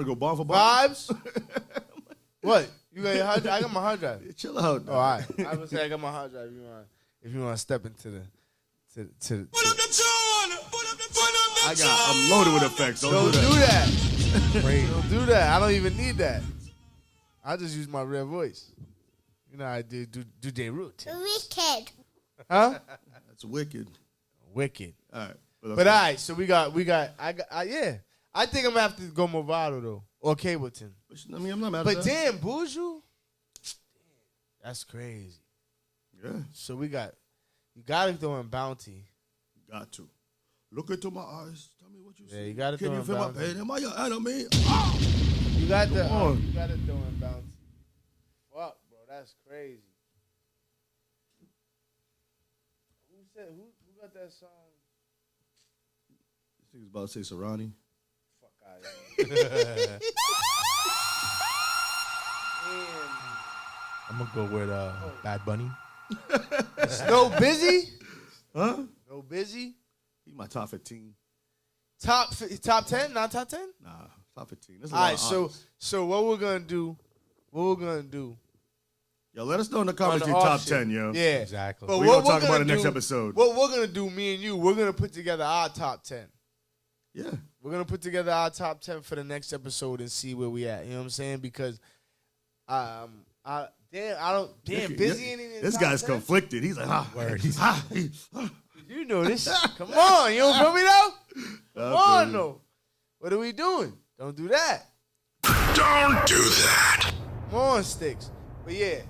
go bar for bar? Vibes. What? You got your hard drive? I got my hard drive. Chill out. Oh, all right. I was saying I got my hard drive. If you want to step into the. I'm loaded with effects. Don't do that. Don't do that. I don't even need that. I just use my real voice. You know I do their root. Wicked. Huh? That's wicked. Wicked. All right. But all right, so we got yeah. I think I'm gonna have to go Movado though. Or Cableton. I mean, I'm not mad at But that. damn, Buju. That's crazy. Yeah. So you gotta throw in Bounty. Got to. Look into my eyes. Tell me what you see. Yeah, you gotta Can throw you in feel my Bounty. pain? Am I your enemy? You gotta throw in Bounty. Fuck, bro, that's crazy. Who got that song? This nigga's about to say Serrani. Fuck out of here. I'm gonna go with Bad Bunny. No Busy? Huh? No Busy? He's my top 15. Top 10? Not top 10? Nah, top 15. All right, so what we're gonna do? Yo, let us know in the comments your top 10, yo. Yeah, exactly. But we're gonna talk about it next episode. What we're gonna do, me and you, we're gonna put together our top 10. Yeah. We're gonna put together our top 10 for the next episode and see where we at. You know what I'm saying? Because Busy ain't in this top guy's 10? conflicted. He's like, Word. You know this. Come on, you don't feel me though? Come on, though. What are we doing? Don't do that. Don't do that. Come on, Sticks. But yeah,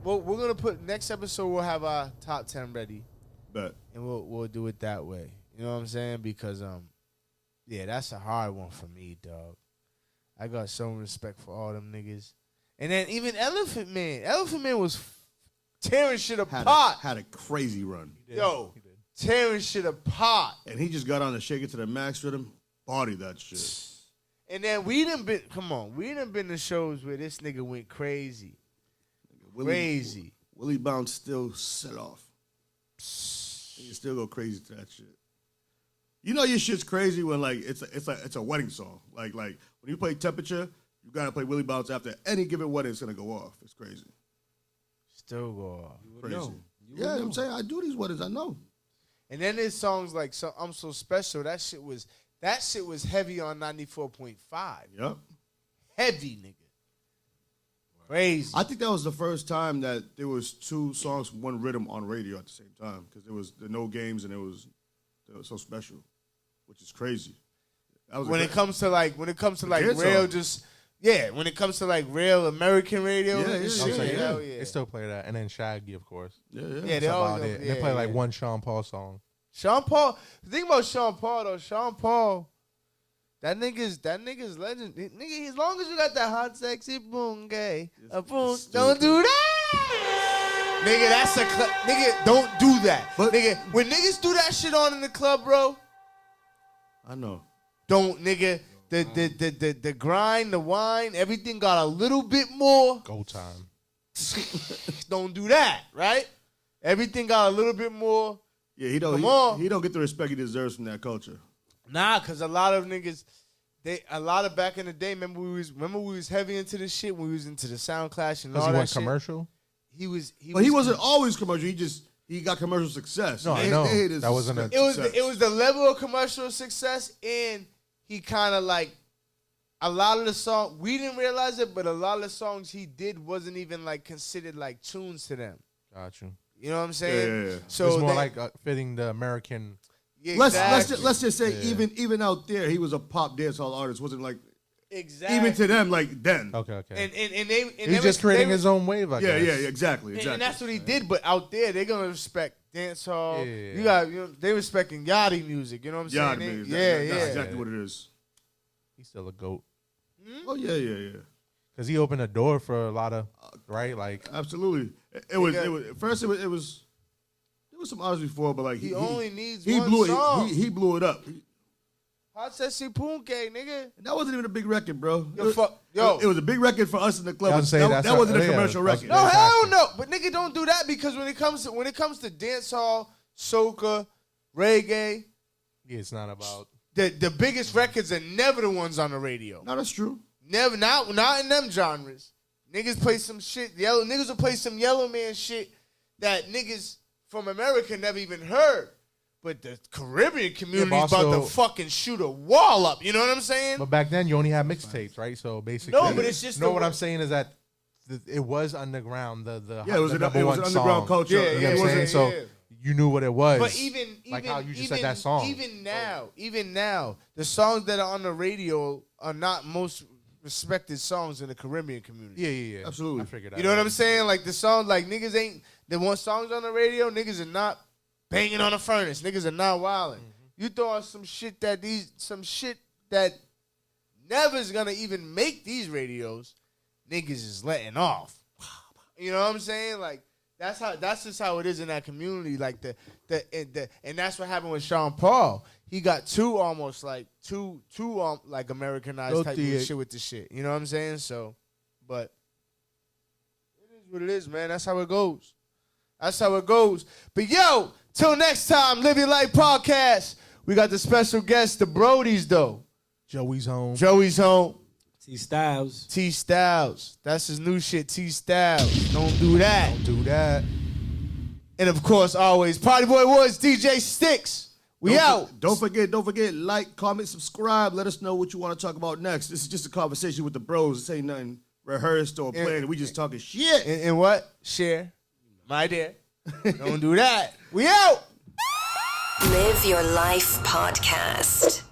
we're gonna put next episode. We'll have our top 10 ready. Bet. And we'll do it that way. You know what I'm saying? Because yeah, that's a hard one for me, dog. I got some respect for all them niggas. And then even Elephant Man was tearing shit apart. Had a crazy run. Yo, tearing shit apart. And he just got on the Shake It to the Max rhythm. Body that shit. And then we done been to shows where this nigga went crazy. Crazy. Willie Bounce still set off. You still go crazy to that shit. You know your shit's crazy when like it's a wedding song. Like when you play Temperature, you gotta play Willie Bounce after any given wedding. It's gonna go off. It's crazy. Still go off. Crazy. Yeah, I'm saying I do these weddings. I know. And then there's songs like I'm So Special. That shit was heavy on 94.5. Yep. Heavy, nigga. Crazy. I think that was the first time that there was 2 songs, 1 rhythm on radio at the same time because there was the No Games and it was So Special, which is crazy. When it comes to like real, when it comes to like real American radio, yeah. They still play that, and then Shaggy, of course. Yeah, they all about it. They play like one Sean Paul song. Sean Paul. The thing about Sean Paul though, that nigga's legend. Nigga, as long as you got that hot, sexy boom gay, boom, don't do that. Nigga, that's nigga, don't do that. But nigga, when niggas do that shit on in the club, bro. I know. Don't, nigga. The grind, the wine, everything got a little bit more. Go time. Don't do that, right? Everything got a little bit more. Yeah, he don't get the respect he deserves from that culture. Nah, cause a lot of niggas, back in the day. Remember we was heavy into this shit when we was into the sound clash and all that shit. Commercial. He wasn't always commercial. He got commercial success. No, I know. That wasn't a. It was the level of commercial success, and he kind of like a lot of the songs we didn't realize it, but a lot of the songs he did wasn't even like considered like tunes to them. Got you. You know what I'm saying? Yeah. So it's more like fitting the American. Yeah, Let's just say even out there, he was a pop dancehall artist. Wasn't like even to them like then. Okay. And he's just creating his own wave. I guess. Yeah, exactly. And that's what he did. But out there, they're gonna respect dancehall. Yeah. You got they respecting Yachty music. You know what I'm saying? That's exactly what it is. He's still a GOAT. Oh yeah. Because he opened a door for a lot of right, like absolutely. It was there was some artists before, but like he only needs he one blew song. He blew it up. Hot Sexy Punke, nigga. And that wasn't even a big record, bro. Yo, it was a big record for us in the club. That wasn't a commercial record. No, hell no. But nigga, don't do that because when it comes to dancehall, soca, reggae, it's not about the biggest records are never the ones on the radio. No, that's true. Never, not in them genres. Niggas play some shit. Niggas will play some Yellow Man shit that niggas from America never even heard. But the Caribbean community is about to fucking shoot a wall up. You know what I'm saying? But back then, you only had mixtapes, right? So basically, no, but it's just what I'm saying is that it was underground. It was an underground culture. Yeah, you know what I'm saying? So you knew what it was. But even like how you just said that song. Even now, the songs that are on the radio are not most respected songs in the Caribbean community. Yeah. Absolutely. I figured that. You know what I'm saying? Like the songs, like niggas ain't the one songs on the radio. Niggas are not banging on a furnace. Niggas are not wilding. You throw on some shit that never's gonna even make these radios. Niggas is letting off. You know what I'm saying? Like that's just how it is in that community. Like and that's what happened with Sean Paul. He got two like Americanized type of shit with the shit. You know what I'm saying? So, but it is what it is, man. That's how it goes. But yo, till next time, Live Your Life Podcast. We got the special guest, the Brodies, though. Joey's home. T Styles. That's his new shit, T Styles. Don't do that. And of course, always, Party Boy Woods, DJ Sticks. We out. Don't forget, like, comment, subscribe. Let us know what you want to talk about next. This is just a conversation with the bros. This ain't nothing rehearsed or planned. We just talking shit. And what? Share. My dear. Don't do that. We out. Live Your Life Podcast.